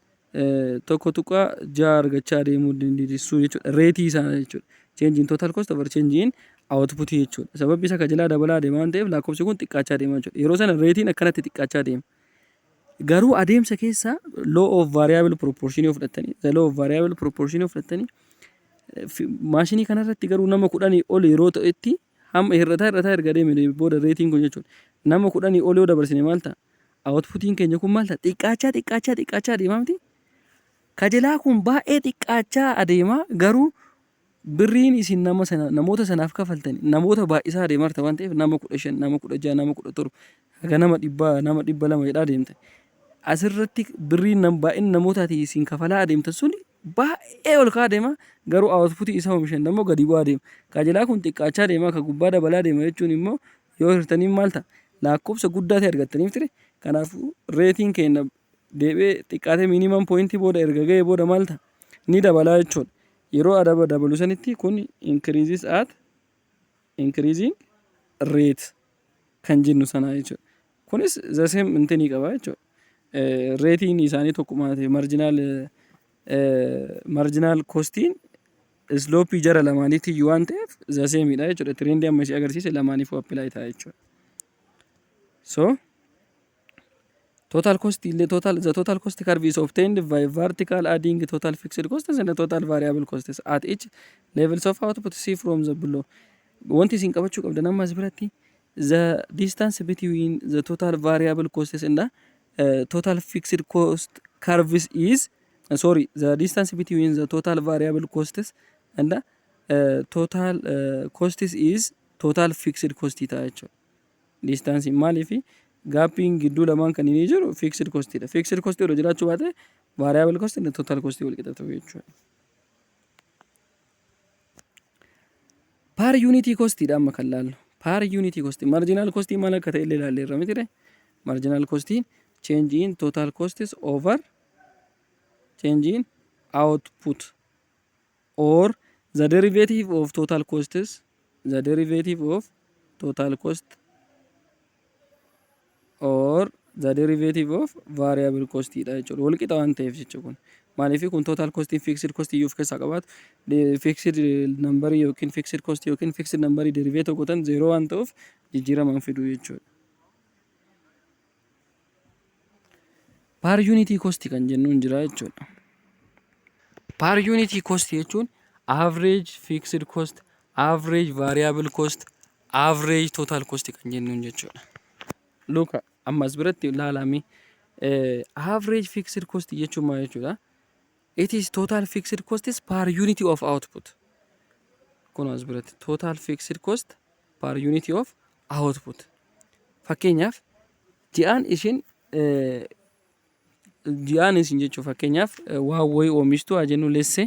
tokko tuqaa 6 argachaa adeemuu dandeessu jechuudha. Reetii isaanii jechuudha. Change in total cost over change in output jechuudha. Sababni isaa kajalaa dabalaa adeema waan ta'eef lakkoofsi kun xiqqaachaa adeema jechuudha. Yeroo sana reetiin akkanatti xiqqaachaa adeema. Garuu adeemsa keessa law of variable proportion of fudhattanii the law of variable proportion of fudhattanii maashinii kanarratti garuu nama 10 ol yeroo ta'etti hamma hir'ataa erga deeme booda reetiin kun jechuudha. Nama 10 ol yoo dabarsine maal ta'a? Outputiin keenya kun maal ta'a? Xiqqaachaa adeema miti. Kajalaa kun baay'ee xiqqaachaa adeema garuu birriin isin namoota sanaaf kafaltani namoota baay'isaa adeemarta waan ta'eef nama 15 nama 16 nama 17 haga nama 100 nama 200 jedhaa adeemta. Asirratti birriin baay'ina namootaati isin kafalaa adeemtan suni baay'ee ol ka'aa adeema garuu outputii isa oomishan immoo gadi bu'aa adeema. Kajalaa kun xiqqaachaa adeema ka gubbaa dabalaa adeema jechuun immoo yoo hirtanii maal ta'a? Lakkoofsa guddaa ta'e argattaniif ture. Kanaafuu reetiin keenya deebi'ee xiqqaatee minimum pointii booda erga ga'ee booda maal ta'a? Ni dabalaa jechuudha. Yeroo dabalu sanitti kun increases at increasing rate kan jennu sana jechuudha. Kunis the same intanii qaba jechuudha. Reetiin isaanii tokkuma ta'e marginal costiin sloopii jara lamaaniitti iyyuu waan ta'eef the same dha jechuudha. Trendii amma ishee agarsiise lamaaniif apply ta'a jechuudha. So total cost the total cost curve is obtained by vertical adding total fixed costs and the total variable costs at each levels of output. See from the below. Wanti isin qabachuu qabdan amma as biratti the distance between the total variable costs and the total fixed cost curves is the distance between the total variable costs and the total costs is total fixed cost ta'a jechuudha. Distance maaliifi gaappiin gidduu lamaan kan inni jiru fixed cost dha. Fixed cost yeroo jiraachuu baate variable cost and total cost wal qixa ta'u jechuudha. Per unity cost dha amma kan laallu. Per unity cost marginal cost maal akka ta'e illee ilaalleerra miti. Marginal cost change in total costs over change in output or the derivative of total costs or the derivative of variable cost dha jechuudha. Wal qixa waan ta'eef jechuudha kun. Maaliif kun total cost fixed cost iyyuu of keessaa qabaatu fixed number yookiin fixed cost yookiin fixed number derivative gootan 0 waan ta'uuf jijjiiramaan fidu jechuudha. Per unity cost kan jennuun jira jechuudha. Per unity cost jechuun average fixed cost, average variable cost, average total cost kan jennuun jechuudha. Look ammas biratti ilaalami average fixed cost jechuun maal jechuudha? It is total fixed costs per unity of output. Kun as biratti total fixed cost per unity of output. Fakkeenyaaf ji'aan isin jechuun fakkeenyaaf waa wayii oomishtu haa jennu lesse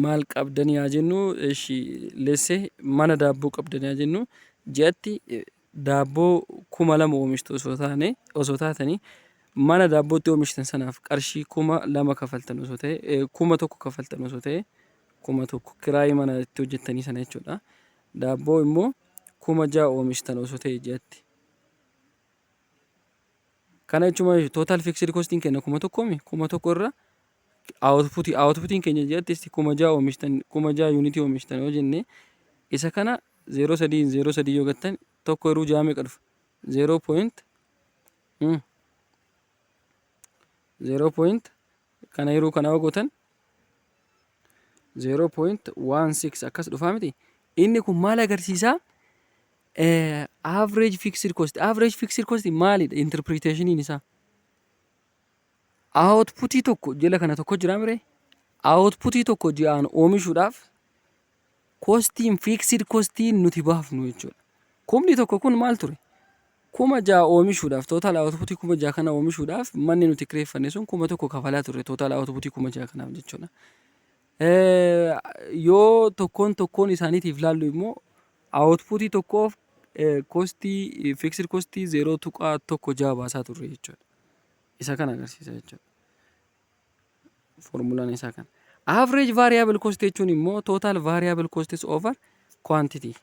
maal qabdanii haa jennu leessee mana daabboo qabdanii haa jennu ji'atti daabboo 2,000 oomishtu osoo taatanii mana daabbootti oomishtan sanaaf qarshii 2,000 kafaltan osoo ta'e 1,000 kafaltan osoo ta'e 1,000 kiraayii mana itti hojjettanii sana jechuudha. Daabboo immoo 6,000 oomishtan osoo ta'e ji'atti. Kana jechuun total fixed costiin keenya 1,000 irra outputiin keenya ji'atti 6,000 oomishtan 6,000 yuunitii oomishtan yoo jenne isa kana 0.3 yoo gattan tokko yeroo ja'a meeqa dhufa? 0. Kana yeroo kana gootan 0.16 akkas dhufaa miti. Inni kun maal agarsiisa? Average fixed cost. Average fixed cost maalidha? Interpretationiin isaa. Outputii tokko jala kana tokko jira mire. Outputii tokko ji'aan oomishuudhaaf kostiin fixed kostiin nuti baafnu jechuudha. Kumni tokko kun maal ture? 6,000 oomishuudhaaf total outputii 6,000 kana oomishuudhaaf manni nuti kireeffanne sun 1,000 kafalaa ture total outputii 6,000 kanaaf jechuudha. Yoo tokkoon isaaniitiif laallu immoo outputii tokkoof kostii fixed kostii 0.1 baasaa turre jechuudha. Isa kana agarsiisa jechuudha. Formulaan isaa kana. Average variable cost jechuun immoo total variable costs over quantity.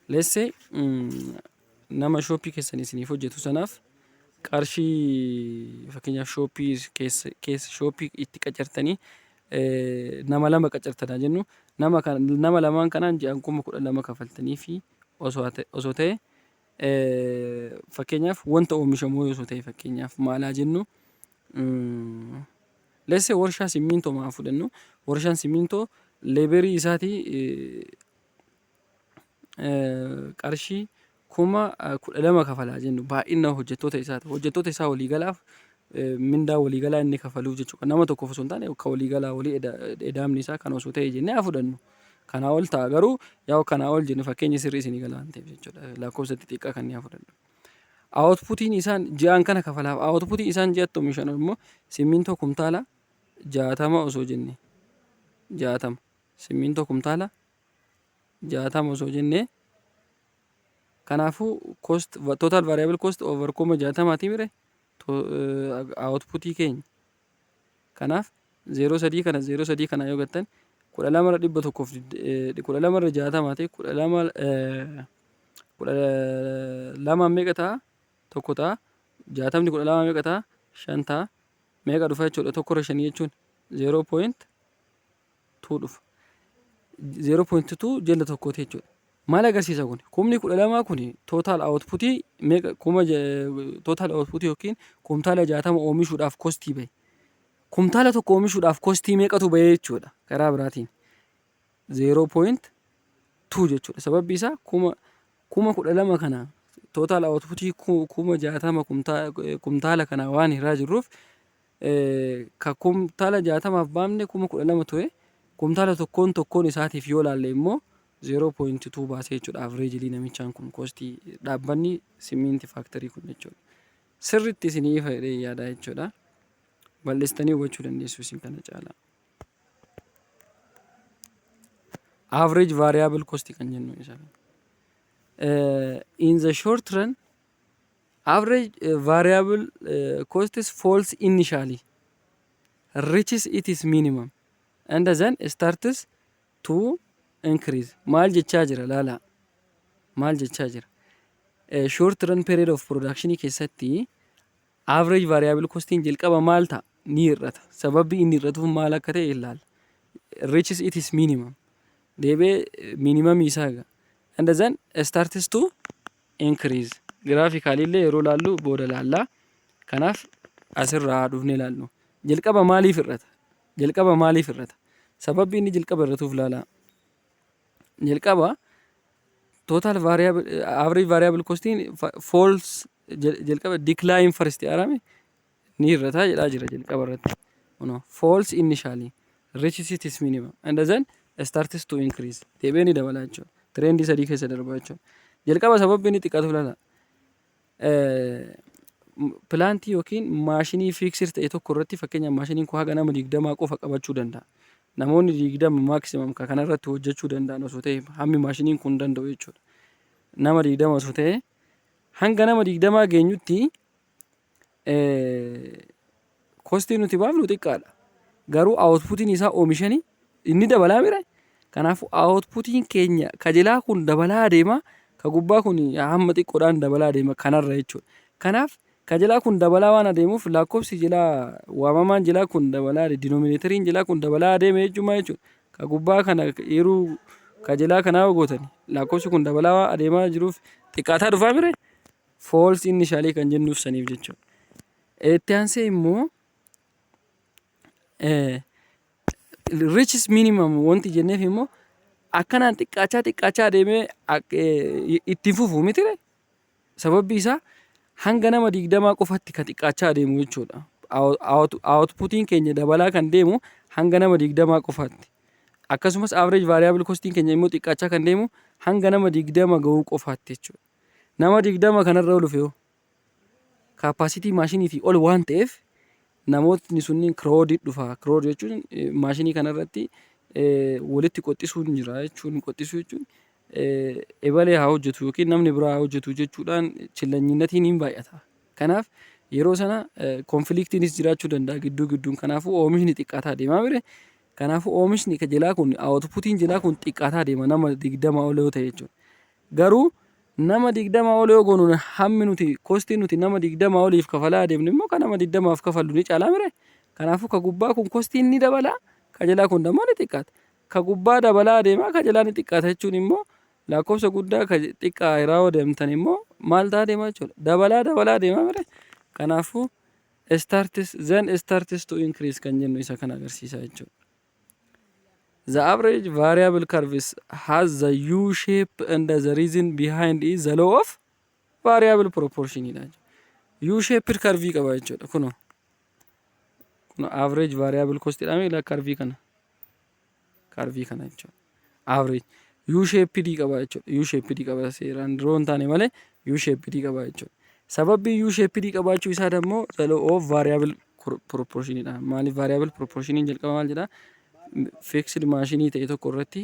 Let's say nama shooppii keessan isiniif hojjetu sanaaf qarshii fakkeenyaaf shooppii keessa shooppii itti qacartanii nama 2 qacartanaa jennu nama lamaan kanaan ji'aan 12,000 kafaltanii fi osoo ta'e fakkeenyaaf wanta oomishamoo osoo ta'e fakkeenyaaf maalaa jennu let's say warshaa simmintoo maa fudhannu warshaan simmintoo leeberii isaatii qarshii 12,000 kafalaa jennu baay'ina hojjettoota isaa waliigalaaf mindaa waliigalaa inni kafaluuf jechuudha. Nama tokkoof osoo hin taane akka waliigalaa walii edaamni isaa kan osoo ta'e jennee haa fudhannu. Kanaa ol ta'a garuu yaa kanaa ol jennu fakkeenya sirrii isinii galaa hin ta'eef jechuudha. Lakkoofsa xixiqqaa kan haa fudhannu. Outputiin isaan ji'aan kana kafalaaf outputiin isaan ji'atti oomishan immoo simmintoo kumtaala 60 osoo jenne 60 simmintoo kumtaala 60 osoo jenne kanaafuu cost total variable cost over 60 mire outputii keenya kanaaf 0.3 kana 0.3 kana yoo gattan 12,100 ta'e 12 meeqa ta'a? Tokko ta'a. 60 12 meeqa ta'a? 5 ta'a. Meeqa dhufa jechuudha? Tokko irra 5 jechuun 0.2 dhufa. 0.2 jala tokkooti jechuudha. Maal agarsiisa kun? Kumni 12 kun total outputii meeqa total outputii yookiin kumtaala 60 oomishuudhaaf kostii bahe. Kumtaala tokko oomishuudhaaf kostii meeqatu bahe jechuudha. Karaa biraatiin 0.2 jechuudha. Sababni isaa 12 kana total outputii 60 kumtaala kana waan irraa jirruuf ka kumtaala 60 baafne 12 ture. Kumtaala tokkoon isaatiif yoo laalle immoo 0.2 baasee jechuudha. Average namichaan kun kostii dhaabbanni simminti faaktarii kun jechuudha. Sirriitti isinii fayyadee yaada jechuudha. Bal'istanii hubachuu dandeessu isin kana caalaa. Average variable cost kan jennu isa. In the short run, average variable costs falls initially, reaches its minimum, and then starts to increase. Maal jechaa jira laala. Maal jechaa jira. Short run period of production keessatti average variable costing jalqaba maal ta'a? Ni hir'ata. Sababni inni hir'atuuf maal akka ta'e ilaala. Reaches its minimum. Deebee minimum isaa eega. And then starts to increase. Graphically illee yeroo laallu booda laallaa. Kanaaf asirraa dhufnee laallu. Jalqaba maaliif hir'ata? Jalqaba maaliif hir'ata? Sababni inni jalqaba hir'atuuf laalaa. Jalqaba total variable average variable costing falls jalqaba decline first arame ni hir'ata jedhaa jira jalqaba irratti. Falls initially, reaches its minimum, and then starts to increase. Deebee ni dabala jechuudha. Trendii sadii keessa darba jechuudha. Jalqaba sababni inni xiqqaatuuf laala. pilaantii yookiin maashinii fiiksir ta'e tokko irratti fakkeenyaaf maashiniin kun haga nama 20 qofa qabachuu danda'a. Namoonni 20 maakisimam kanarratti hojjechuu danda'an osoo ta'e hammi maashiniin kun danda'u jechuudha. Nama 20 osoo ta'e hanga nama 20 geenyutti kostiin nuti baafnu xiqqaadha. Garuu outputiin isaa oomishanii inni dabalaa mira. Kanaafuu outputiin keenya kajelaa kun dabalaa deema, ka gubbaa kun hamma xiqqoodhaan dabalaa deema kanarra jechuudha. Kanaaf kajelaa kun dabalaa waan adeemuuf lakkoofsi jalaa waamamaan jalaa kun dabalaa dinominatoriin jalaa kun dabalaa adeeme jechuudha. Ka gubbaa kana yeroo kajelaa kanaa gootani lakkoofsi kun dabalaa adeemaa jiruuf xiqqaataa dhufaa mire false initially kan jennuuf saniif jechuudha. Itti aansee immoo reaches minimum wanti jenneef immoo akkanaan xiqqaachaa adeemee ittiin fufuu mitire. Sababbi isaa hanga nama 20 qofatti kan xiqqaachaa adeemu jechuudha. Outputiin keenya dabalaa kan deemu hanga nama 20 qofaatti. Akkasumas average variable costiin keenya immoo xiqqaachaa kan deemu hanga nama 20 ga'uu qofaatti jechuudha. Nama 20 kanarra oluuf yoo capacity maashiniitii ol waan ta'eef namootni sunniin crowded dhufa. Crowd jechuun maashinii kanarratti walitti qoxxisuun jira jechuun qoxxisuu jechuun ebalee haa hojjetu yookiin namni biraa haa hojjetu jechuudhaan chillanyinnatiin hin baay'ata. Kanaaf yeroo sana konfliktiinis jiraachuu danda'a gidduun. Kanaafuu oomishni xiqqaataa deemaa mire. Kanaafuu oomishni jalaa kun outputiin jalaa kun xiqqaataa deema nama 20 ol yoo ta'e jechuudha. Garuu nama 20 ol yoo goonu hammi nuti kostiin nuti nama 20 oliif kafalaa adeemnu immoo kan nama 20f kafallu ni caalaa mire. Kanaafuu ka gubbaa kun kostiin ni dabala, ka jalaa kun dammoo ni xiqqaata. Ka gubbaa dabalaa adeema, ka jalaa ni xiqqaata jechuun immoo lakkoofsa guddaa ka xiqqaa yeroo deemtan immoo maal ta'a deema jechuudha. Dabalaa deema mire. Kanaafuu starts to increase kan jennu isa kan agarsiisa jechuudha. The average variable curve has the U shape and the reason behind is the law of variable proportion. U shape curve qaba jechuudha. Kuno average variable cost jedhame la curve kana jechuudha. Average U shape qaba jechuudha. U shape qaba seeraan roon taane malee U shape qaba jechuudha. Sababbi U shape qabaachuu isaa dammoo the law of variable proportion dha. Maaliif variable proportion jalqaba maal jedha? Fixed maashinii ta'e tokko irratti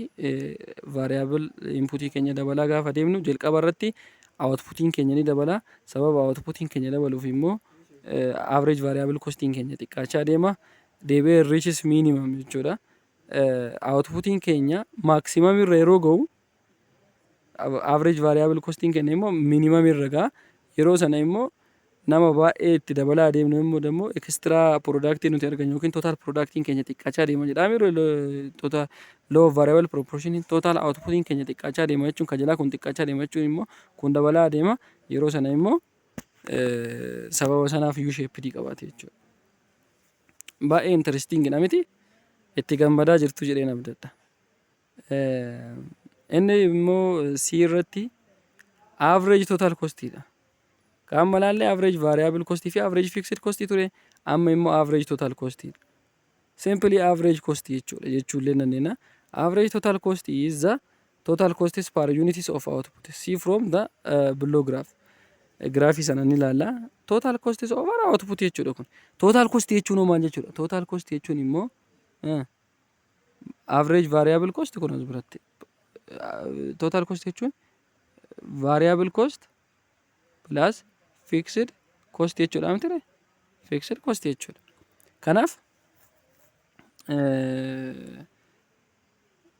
variable inputii keenya dabalaa gaafa deemnu jalqaba irratti outputiin keenya ni dabala. Sababa outputiin keenya dabaluuf immoo average variable costiin keenya xiqqaachaa deema. Deebi'ee reaches minimum jechuudha. Outputiin keenya maximum irra yeroo ga'u average variable costiin keenya immoo minimum irra ga'a. Yeroo sana immoo nama baay'ee itti dabalaa adeemnu immoo dammoo extra product nuti argannu yookiin total productiin keenya xiqqaachaa deema jedhame total law of variable proportion total outputiin keenya xiqqaachaa deema jechuun ka jalaa kun xiqqaachaa deema jechuun immoo kun dabalaa adeema. Yeroo sana immoo sababa sanaaf U shape qabaate jechuudha. Baay'ee interesting dha miti? Itti gammadaa jirtu jedheen abdadha. Inni immoo C irratti average total cost dha. Amma laallee average variable cost fi average fixed cost ture. Amma immoo average total cost. Simply average cost jechuullee nanneena. Average total cost is the total costs per units of output. See from the below graph. Graafii sana ni ilaalla. Total costs over output jechuudha kun. Total cost jechuun maal jechuudha? Total cost jechuun immoo average variable cost kun as biratti. Total cost jechuun variable cost plus fixed cost jechuudha miti fixed cost jechuudha. Kanaaf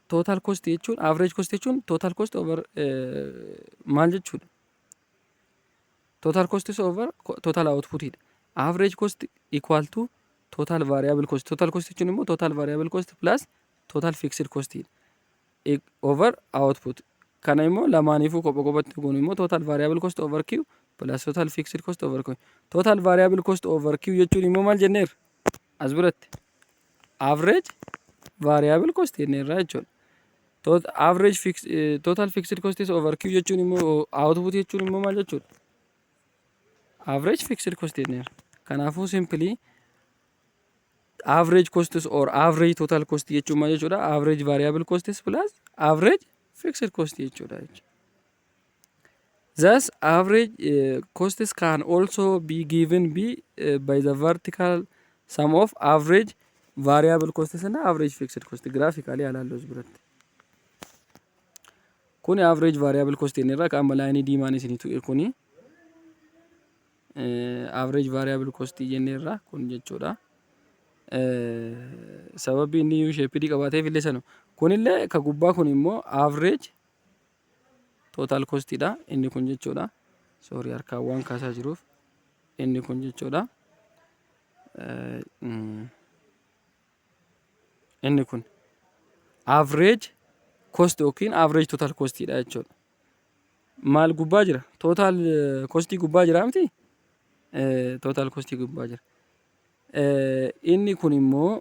total cost jechuun average cost jechuun total cost over maal jechuudha? Total cost is over total output. Average cost equal to total variable cost. Total cost jechuun immoo total variable cost plus total fixed cost over output. Kana immoo lamaaniifuu qophatti kun immoo total variable cost over Q plus total fixed cost over Q. Total variable cost over Q jechuun immoo maal jenneer? As biratti average variable cost jenneerra jechuudha. Total fixed cost is over Q jechuun immoo output jechuun immoo maal jechuudha? Average fixed cost jenneerra. Kanaafuu simply average costs or average total cost jechuun maal jechuudha? Average variable costs plus average fixed cost jechuudha. Thus average costs can also be given by the vertical sum of average variable costs እና average fixed cost graphically ያላለው ዝብረት kuni average variable cost irra kan ላይኒ ዲማን isinitu kuni average variable cost jenneerra kun jechuudha. Sababi inni U shape qabateef illee sanu kunillee ka gubbaa kun immoo average total cost dha inni kun jechuudha. Sorry harkaan waan kaasaa jiruuf inni kun jechuudha. Inni kun average cost yookiin average total cost dha jechuudha. Maal gubbaa jira? Total cost gubbaa jira miti? Total cost gubbaa jira. Inni kun immoo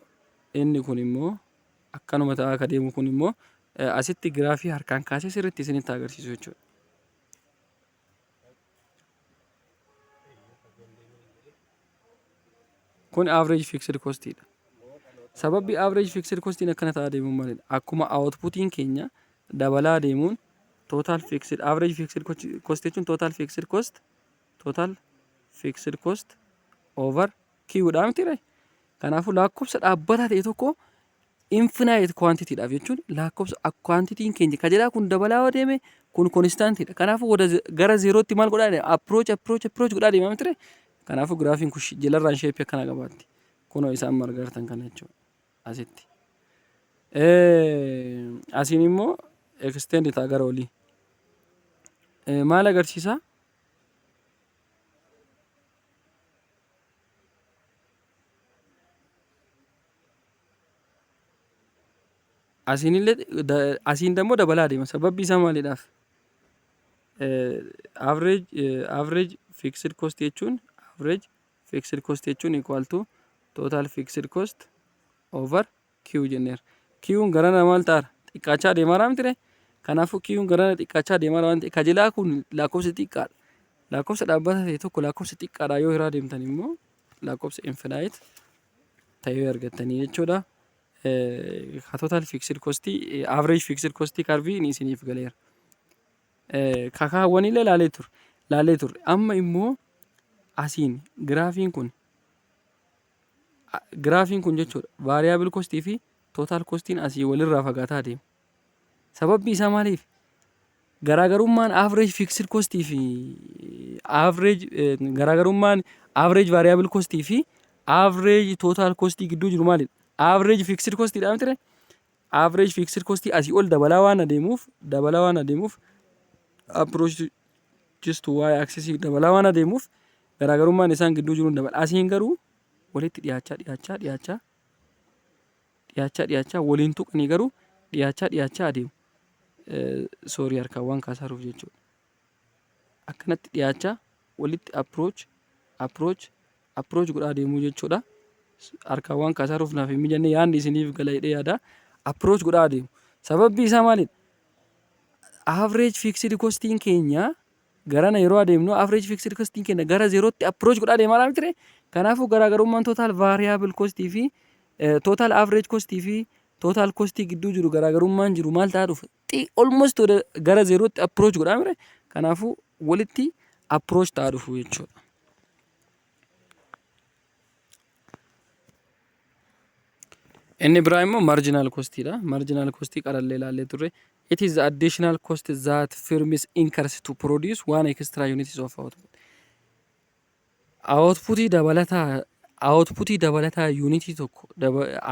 akkanuma ta'aa akka deemu kun immoo asitti giraafii harkaan kaasee sirriitti isinitti agarsiisu jechuudha. Kun average fixed cost dha. Sababi average fixed cost akkana ta'aa deemu maalidha? Akkuma outputiin keenya dabalaa deemuun total fixed average fixed cost jechuun total fixed cost over Q dha miti ree. Kanaafuu lakkoofsa dhaabbataa ta'e tokko infinite quantity dhaaf jechuun lakkoofsa quantitiin keenya kajalaa kun dabalaa deeme kun constant dha. Kanaafuu gara zeerootti maal godhaa deema? Approach godhaa deema miti ree. Kanaafuu giraafiin kun jalarraan shape akkana qabaatti. Kunoo isaan margartan kana jechuudha. Asitti. Asiin immoo extend ta'a gara olii. Maal agarsiisa? Asiin dammoo dabalaa deema. Sababbi isaa maalidhaaf? Average fixed cost jechuun equal to total fixed cost over Q jenneera. Q'n garana maal ta'a? Xiqqaachaa deemaa miti ree? Kanaafuu Q'n garana xiqqaachaa deemaa waan ta'eef kajalaa kun lakkoofsa xiqqaadha. Lakkoofsa dhaabbataa ta'e tokko lakkoofsa xiqqaadha yoo hiraa deemtan immoo lakkoofsa infinite ta'ee argattanii jechuudha. Total fixed cost average fixed cost curve ni isiniif galeera. Kakaawwanillee laalee turre. Amma immoo asiin giraafiin kun jechuudha variable cost fi total costiin asii walirraa fagaataa deema. Sababbi isaa maaliif? Garaagarummaan average fixed cost fi garaagarummaan average variable cost fi average total cost gidduu jiru maalidha? Average fixed cost dha miti ree? Average fixed cost asii ol dabalaa waan adeemuuf approach just to y axis dabalaa waan adeemuuf garaagarummaan isaan gidduu jiru dabala. Asiin garuu walitti dhiyaachaa waliin tuqanii garuu dhiyaachaa adeemu. Sorry harkaan waan kaasaruuf jechuudha. Akkanatti dhiyaachaa walitti approach godhaa deemuu jechuudha. Harkaan waan kaasaruuf naaf hin mijanne yaadni isiniif gala hidhee yaada. Approach godhaa deemu. Sababbi isaa maalidha? Average fixed costiin keenya garana yeroo adeemnu average fixed costiin keenya gara zeerootti approach godhaa deemaa miti ree? Kanaafuu garaagarummaan total variable cost fi total average cost fi total cost gidduu jiru garaagarummaan jiru maal ta'aa dhufa? Almost gara zeerootti approach godhaa mire. Kanaafuu walitti approach ta'aa dhufu jechuudha. Inni biraa immoo marginal cost dha. Marginal cost qarallee ilaallee turre. It is the additional cost that firms incurs to produce one extra units of output. Outputii dabalataa yuunitii tokko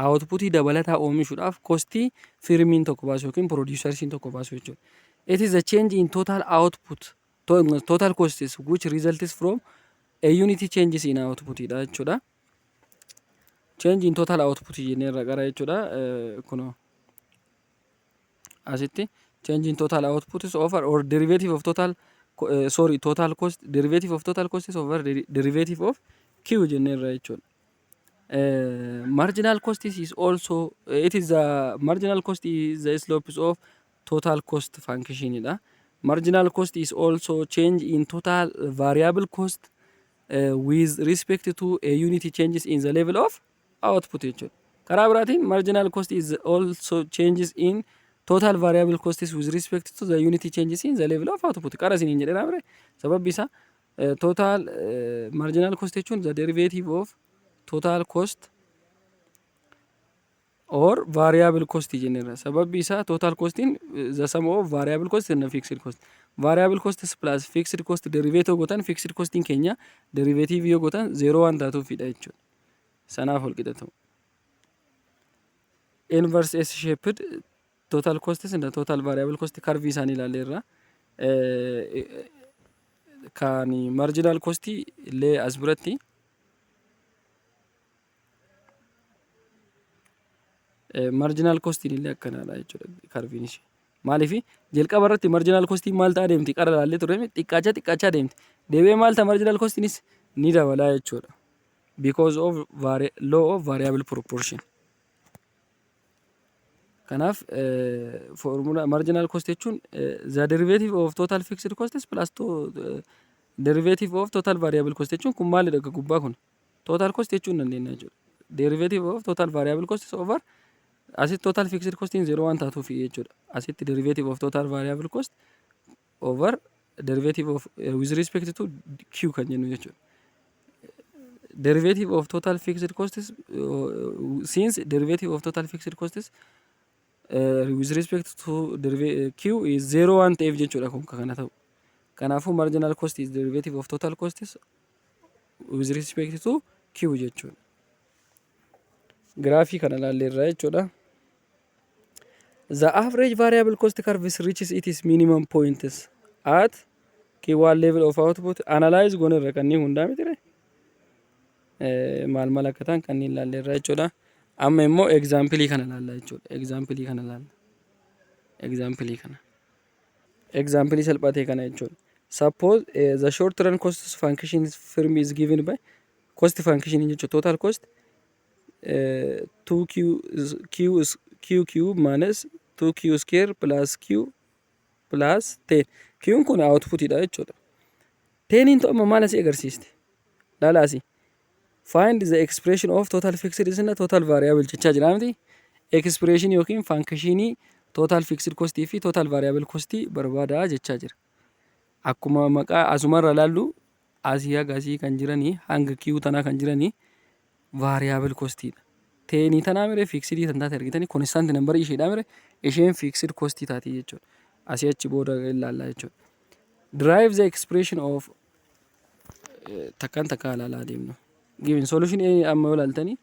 outputii dabalataa oomishuudhaaf kostii firmiin tokko baasu yookiin producersiin tokko baasu jechuudha. It is the change in total output total costs which results from a unity changes in output dha jechuudha. Change in total output jenneerra gara jechuudha. Kuno asitti change in total output is over or derivative of total total cost derivative of total cost is over derivative of Q jenneerra jechuudha. Marginal cost is also marginal cost is the slope of total cost function dha. Marginal cost is also change in total variable cost with respect to a unity changes in the level of output jechuudha. Karaa biraatiin marginal cost is also changes in total variable cost is with respect to the unit changes in the level of output qarasini hin jedhena bire sababbi isa total marginal cost jechuun the derivative of total cost or variable cost jenera sababbi isa total cost in the sum of variable cost and fixed cost variable cost plus fixed cost derivative gotan fixed cost in kenya derivative yo gotan 0 1 taatu fida jechuudha sanaaf ol qixatu inverse S shaped total cost and total variable cost curve isaan ilaalleerra kan marginal cost illee as biratti marginal cost illee akkanaadha jechuudha curve ishee maaliif jalqaba irratti marginal cost maal ta'a deemti qara ilaallee turre xiqqaachaa deemti deebi'ee maal ta'a marginal cost nis ni dabalaa jechuudha because of law of variable proportion kanaaf formula marginal cost jechuun the derivative of total fixed costs plus derivative of total variable cost jechuun kun maalidha gubbaa kun total cost jechuun dandeenya jechuudha derivative of total variable costs over asitti total fixed cost in 0 1 taatuuf jechuudha asitti derivative of total variable cost over derivative of with respect to q kan jennu jechuudha derivative of total fixed costs since derivative of total fixed costs with respect to q is 0 1 ta'eef jechuudha kun kana ta'u kanaafuu marginal cost is derivative of total costs with respect to q jechuudha graafii kana ilaalleerra jechuudha the average variable cost curve reaches its minimum points at q1 level of output analyze gonerra kanni hundaa mitire maal malakatan kanni ilaalleerra jechuudha amma immoo example kana ilaalla jechuudha example salphatee kana jechuudha suppose the short run cost function firm is given by cost function jechuudha total cost 2q cube minus 2q square plus q plus 10 q kun output ida jechuudha 10 into amma maal asii agarsiiste dhalaasi find the expression of total fixed is and total variable jechaa jira miti expression yookiin function total fixed cost fi total variable cost barbaada jechaa jira akkuma maqaa asumarra laallu asiyaa gasii kan jirani hanga q tana kan jirani variable cost dha teeni tana mire fixed tan taate argitani constant number ishee dha mire isheen fixed cost taati jechuudha asii achi booda ilaalla jechuudha derive the expression of takkan takka ilaala deemnu given solution amma ilaaltani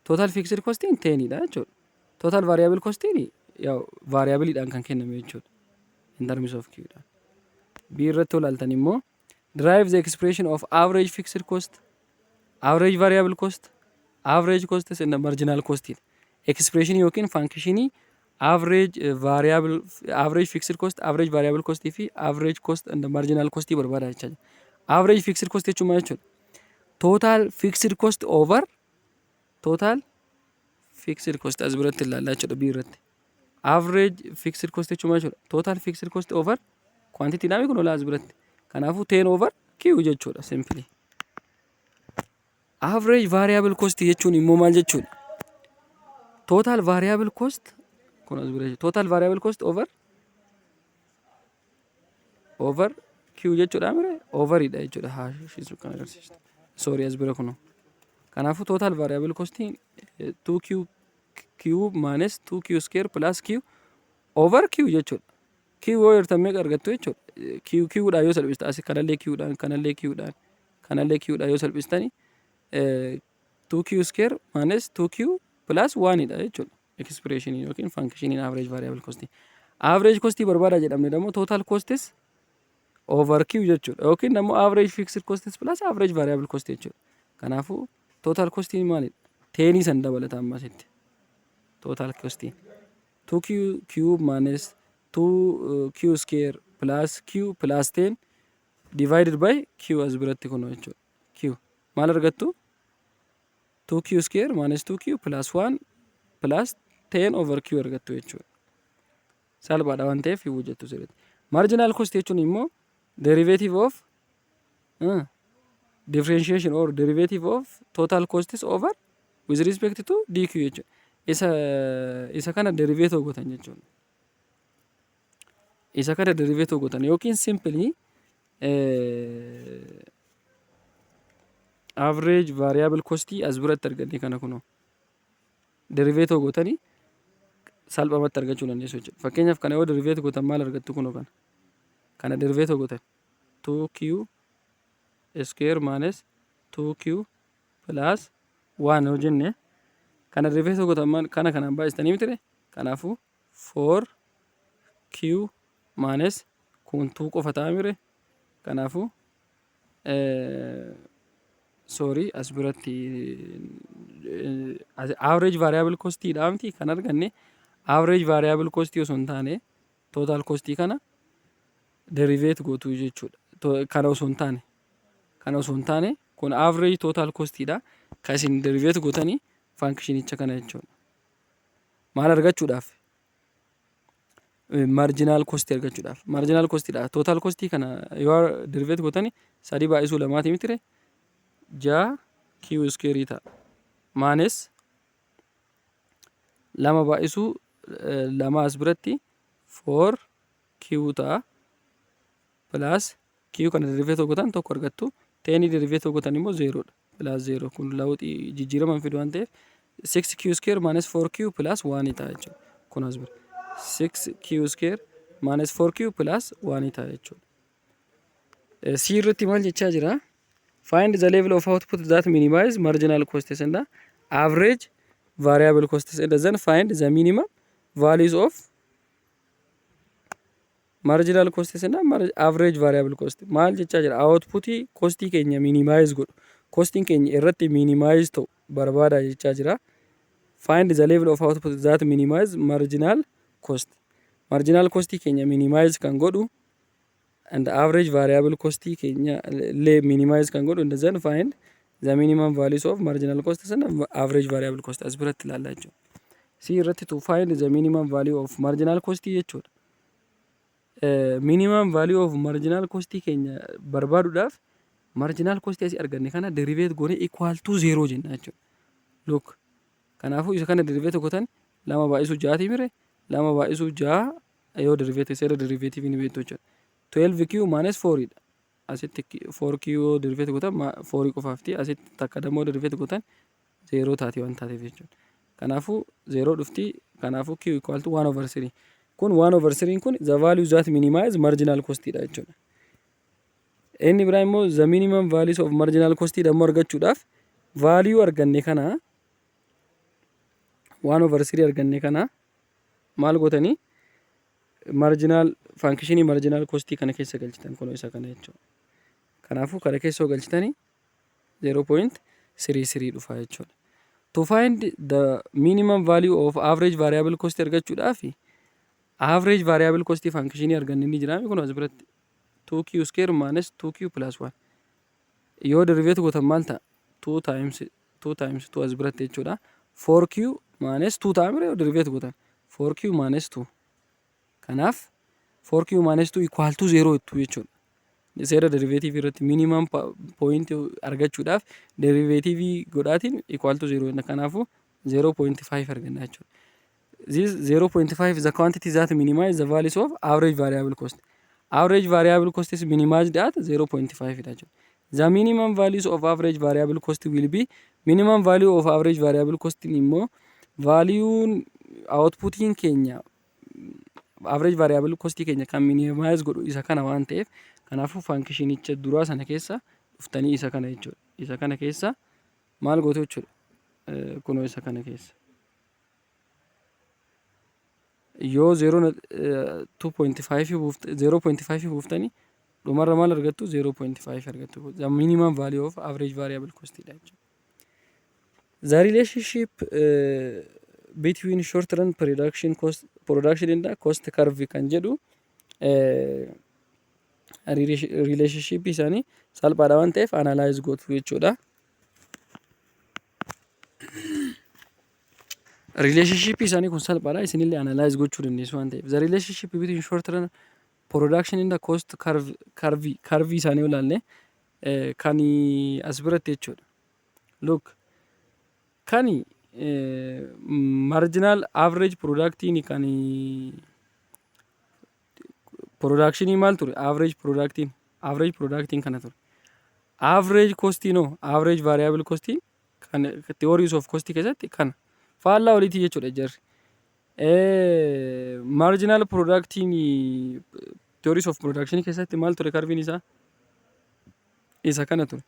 total fixed cost in 10 dha jechuudha total variable cost in yaw variable dhaan kan kenname jechuudha in terms of q dha b irratti ilaaltani immoo derive the expression of average fixed cost average variable cost average cost and marginal cost expression yookiin function average variable average fixed cost average variable cost fi average cost and marginal cost barbaada jechuudha average fixed cost jechuun maal jechuudha total fixed cost over total fixed cost as biratti ilaalla jechuudha b irratti average fixed cost jechuun maal jechuudha total fixed cost over quantity dhaame kun ola as biratti kanaafuu 10 over q jechuudha simply average variable cost jechuun immoo maal jechuudha total variable cost kun as biratti total variable cost over q jechuudha mire over ida jechuudha haashisu kan agarsiistu sorry as bira kuno kanaafuu total variable cost 2q cube minus 2q square plus q over q jechuudha q yoo hirtamee argattu jechuudha q dha yoo salphista as kanallee q dhaan kanallee q dhaan kanallee q dha yoo salphistani 2q square minus 2q plus 1 ida jechuudha expression yookiin function in average variable cost barbaada jedhamne demo total costs over q jechuudha yookiin demo average fixed costs plus average variable cost jechuudha kanaafuu total cost maalidha 10 san dabalata ammasitti total cost 2q cube minus 2q square plus q plus 10 divided by q as biratti kuno jechuudha q maal argattu 2q square minus 2q plus 1 plus 10 over q argattu jechuudha salphaadha waan ta'eef hojjettu sirriitti marginal cost jechuun immoo derivative of differentiation or derivative of total costs over with respect to dq jechuudha isa kana derivative gotan jechuudha isa kana derivative gootan yookiin simply average variable cost as biratti arganne kana kunoo derivative gootanii salphamatti argachuu dandeessu jechuudha. Fakkeenyaaf kana yoo derivative gootan maal argattu kunoo kana derivative gootan 2q square minus 2q plus 1 yoo jenne kana derivative gootan maal kana kanaan baay'istanii mitire kanaafuu 4q minus kun 2 qofa ta'a mire kanaafuu sorry as biratti average variable cost dhaamti kan arganne average variable cost osoo hin taane total cost kana derivate gootu jechuudha. Kana osoo hin taane kun average total cost dha kan isin derivate gootanii functionicha kana jechuudha. Maal argachuudhaaf marginal cost argachuudhaaf marginal cost dha total cost kana yoo derivate gootanii 3 baay'isuu 2 mitire 6 q square ta'a minus 2 baay'isuu 2 as biratti 4 q ta'a plus q kana derivative gootan tokko argattu 10 derivative gootan immoo 0 dha plus 0 kun lawuxii jijjiiraman fidu waan ta'eef 6q square minus 4q plus 1 ta'a jechuudha. Kun as bira 6q square minus 4q plus 1 ta'a jechuudha. C irratti maal jechaa jira? Find the level of output that minimize marginal costs and the average variable costs and then find the minimum values of marginal costs and average variable cost. Maal jechaa jira? Output cost keenya minimize godhu. Costing keenya irratti minimize ta'u barbaada jechaa jira. Find the level of output that minimize marginal cost. Marginal cost keenya minimize kan godhu and average variable cost keenya minimize kan godhu and then find the minimum values of marginal costs and average variable cost as biratti ilaallaa jechuudha. C irratti to find the minimum value of marginal cost jechuudha. Minimum value of marginal cost keenya barbaaduudhaaf marginal cost asii arganne kana derivate goone equal to 0 jenna jechuudha. Look kanaafuu isa kana derivate gootan 2 baay'isuu 6 mire 2 baay'isuu 6 yoo derivate seera derivative ni beektu jechuudha. 12q minus 4 dha. Asitti 4q derivate gootan 4 qofaafti asitti takka dammoo derivate gootan 0 taati waan taateef jechuudha. Kanaafuu 0 dhufti kanaafuu q equal to 1 over 3 kun 1 over 3 kun the value that minimize marginal cost dha jechuudha. Inni biraa immoo the minimum values of marginal cost dammoo argachuudhaaf value arganne kana 1 over 3 arganne kana maal gootanii marginal function marginal cost kana keessa galchitan kun isa kana jechuudha. Kanaafuu kana keessa galchitanii 0.33 dhufa jechuudha. To find the minimum value of average variable cost argachuudhaaf average variable cost function arganne ni jira kun as biratti 2q square minus 2q plus 1 yoo derivative gootan maal ta'a 2 times 2 as biratti jechuudha. 4q minus 2 ta'a mire yoo derivative gootan 4q minus 2 kanaaf 4q minus 2 equal to 0 jechuudha. Seera derivative irratti minimum point argachuudhaaf derivative godhaatiin equal to 0 jenna kanaafuu 0.5 arganna jechuudha. This 0.5 is the quantity that minimize the values of average variable cost. Average variable cost is minimized at 0.5 dha jechuudha. The minimum values of average variable cost will be minimum value of average variable cost immoo value outputiin keenya average variable cost keenya kan minimize godhu isa kana waan ta'eef kanaafuu functionicha duraa sana keessa dhuftanii isa kana jechuudha. Isa kana keessa maal gootu jechuudha. Kunoo isa kana keessa yoo 0.5 buuftanii dhumarra maal argattu 0.5 argattu. The minimum value of average variable cost dha jechuudha. The relationship between short run production and cost curve kan jedhu relationship isaanii salphaadha waan ta'eef analyze gootu jechuudha. Relationship isaanii kun salphaadha isinillee analyze gochuu dandeessu waan ta'eef. The relationship between short run production and cost curve isaanii ilaalle kan as biratti jechuudha. Look kan marginal average product ni kan Production maal ture? Average productiin kana ture. Average cost no, average variable cost kan theories of cost keessatti kana faallaa oliitii jechuudha jarri. Marginal productiin theories of production keessatti maal ture karviin isaa? Isa kana ture.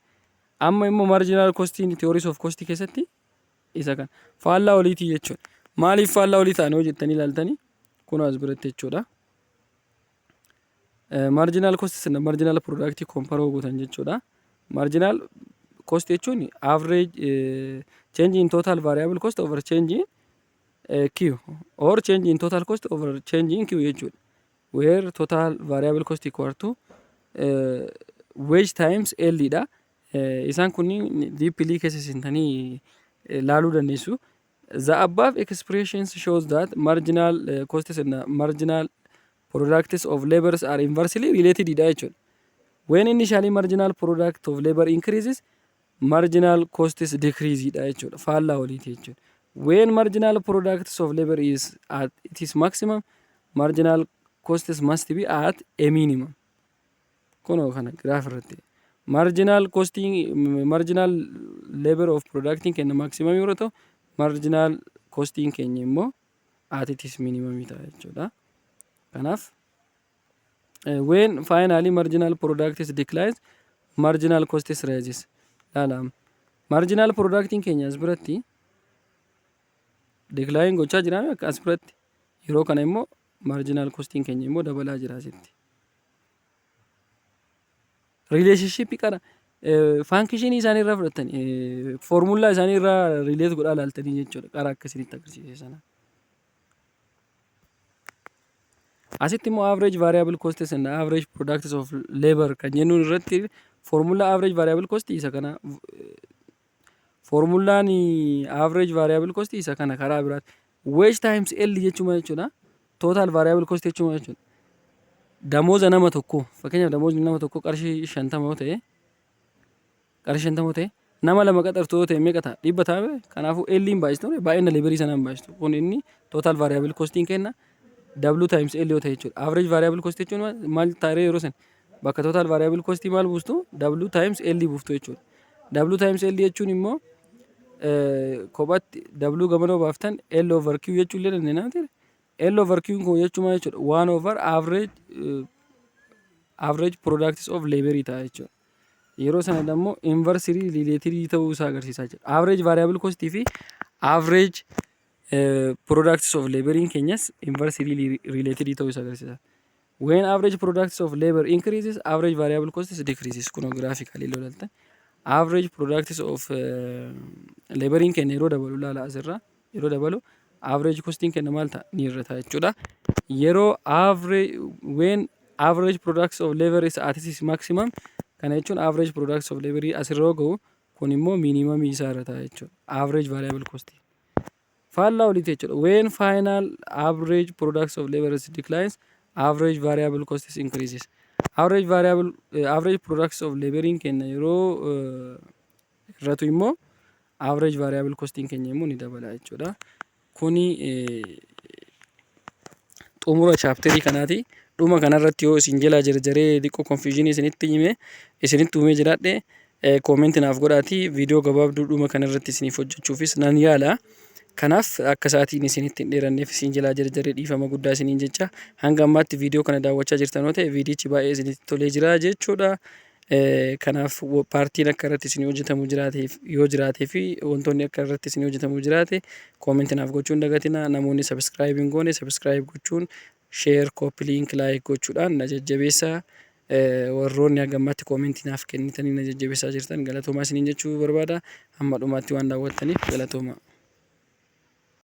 Amma immoo marginal costiin theories of cost keessatti isa kana faallaa oliitii jechuudha. Maaliif faallaa olii ta'an yoo jettanii ilaaltanii kun as biratti jechuudha. Marginal cost and marginal product compare gootan jechuudha. Marginal cost jechuun average change in total variable cost over change in Q or change in total cost over change in Q jechuudha. Where total variable cost equal to wage times L dha. Isaan kunniin deeply keessa seentanii laaluu dandeessu. The above expressions shows that marginal costs and marginal products of labors are inversely related dha jechuudha. When initially marginal product of labor increases, marginal costs decrease dha jechuudha. Faallaa oliiti jechuudha. When marginal products of labor is at its maximum, marginal costs must be at a minimum. Kunoo kana graph irratti. Marginal costing, marginal labor of producting kenna maximum yoo ta'u, marginal costing keenya immoo at its minimum ta'a jechuudha. Kanaaf when finally marginal products declines, marginal costs rises. Laala marginal producting keenya as biratti decline gochaa jira akka as biratti yeroo kana immoo marginal costing keenya immoo dabalaa jira asitti. Relationship qara function isaanii irraa fudhatanii formula isaanii irraa relate godhaa laaltanii jechuudha. Qara akkasitti agarsiise sana. Asitti immoo average variable costs and average products of labor kan jennuun irratti formula average variable cost isa kana formulaan average variable cost isa kana karaa biraatti wage times L jechuudha jechuudha. Total variable cost jechuudha jechuudha. Damooza nama tokko fakkeenyaaf damoozni nama tokko qarshii 50 yoo ta'e nama lama qaxartu yoo ta'e meeqa ta'a? 100 ta'a. Kanaafuu L hin baay'istu baay'ina leberii sana hin baay'istu. Kun inni total variable costiin kenna W times L yoo ta'e jechuudha. Average variable cost jechuun maal taaree yeroo san bakka total variable cost maal buustu W times L buuftu jechuudha. W times L jechuun immoo kophatti W gamanoo baaftan L over Q jechuun illee dandeenya ta'e. L over Q kun jechuun jechuudha 1 over average products of labor ta'a jechuudha. Yeroo sana immoo inversely related ta'uu isaa agarsiisaa jira. Average variable cost fi average products of labor keenyas inversely related ta'uu isaa agarsiisa. When average products of labor increases, average variable costs decreases. Kun graphically ilaalta. Average products of labor keenya yeroo dabalu laala asirra yeroo dabalu average costing kenna maal ta'a ni irra ta'a jechuudha. Yeroo when average products of labor is at its maximum kana jechuun average products of labor asirra gahu kun immoo minimum isaa irra ta'a jechuudha. Average variable cost. Faallaa oliiti jechuudha. When final average products of labor declines, average variable costs increases. Average products of labor kenna yeroo irratu immoo average variable costing keenya immoo ni dabala jechuudha. Kuni xumura chapterii kanaati. Dhuma kanarratti yoo isin jalaa jarjaree xiqqoo confusion isinitti hime isinitti uumee jiraadhe comment naaf godhaati. Viidiyoo gabaabduu dhuma kanarratti isiniif hojjechuufis nan yaala. Kanaaf akka sa'aatiin isinitti hin dheeranneef isin jalaa jarjaree dhiifama guddaa isiniin jecha hanga ammaatti viidiyoo kana daawwachaa jirtan yoo ta'e viidiyichi baay'ee isinitti tolee jira jechuudha. Kanaaf paartiin akka irratti isin hojjetamu jiraatee fi wantoonni akka irratti isin hojjetamu jiraate comment naaf gochuun dagatina. Namoonni subscribe hin goone subscribe gochuun share copy link like gochuudhaan na jajjabeessaa. Warroonni hanga ammaatti comment naaf kennitanii na jajjabeessaa jirtan galatoomaa isiniin jechuu barbaada. Amma dhumaatti waan daawwattaniif galatooma.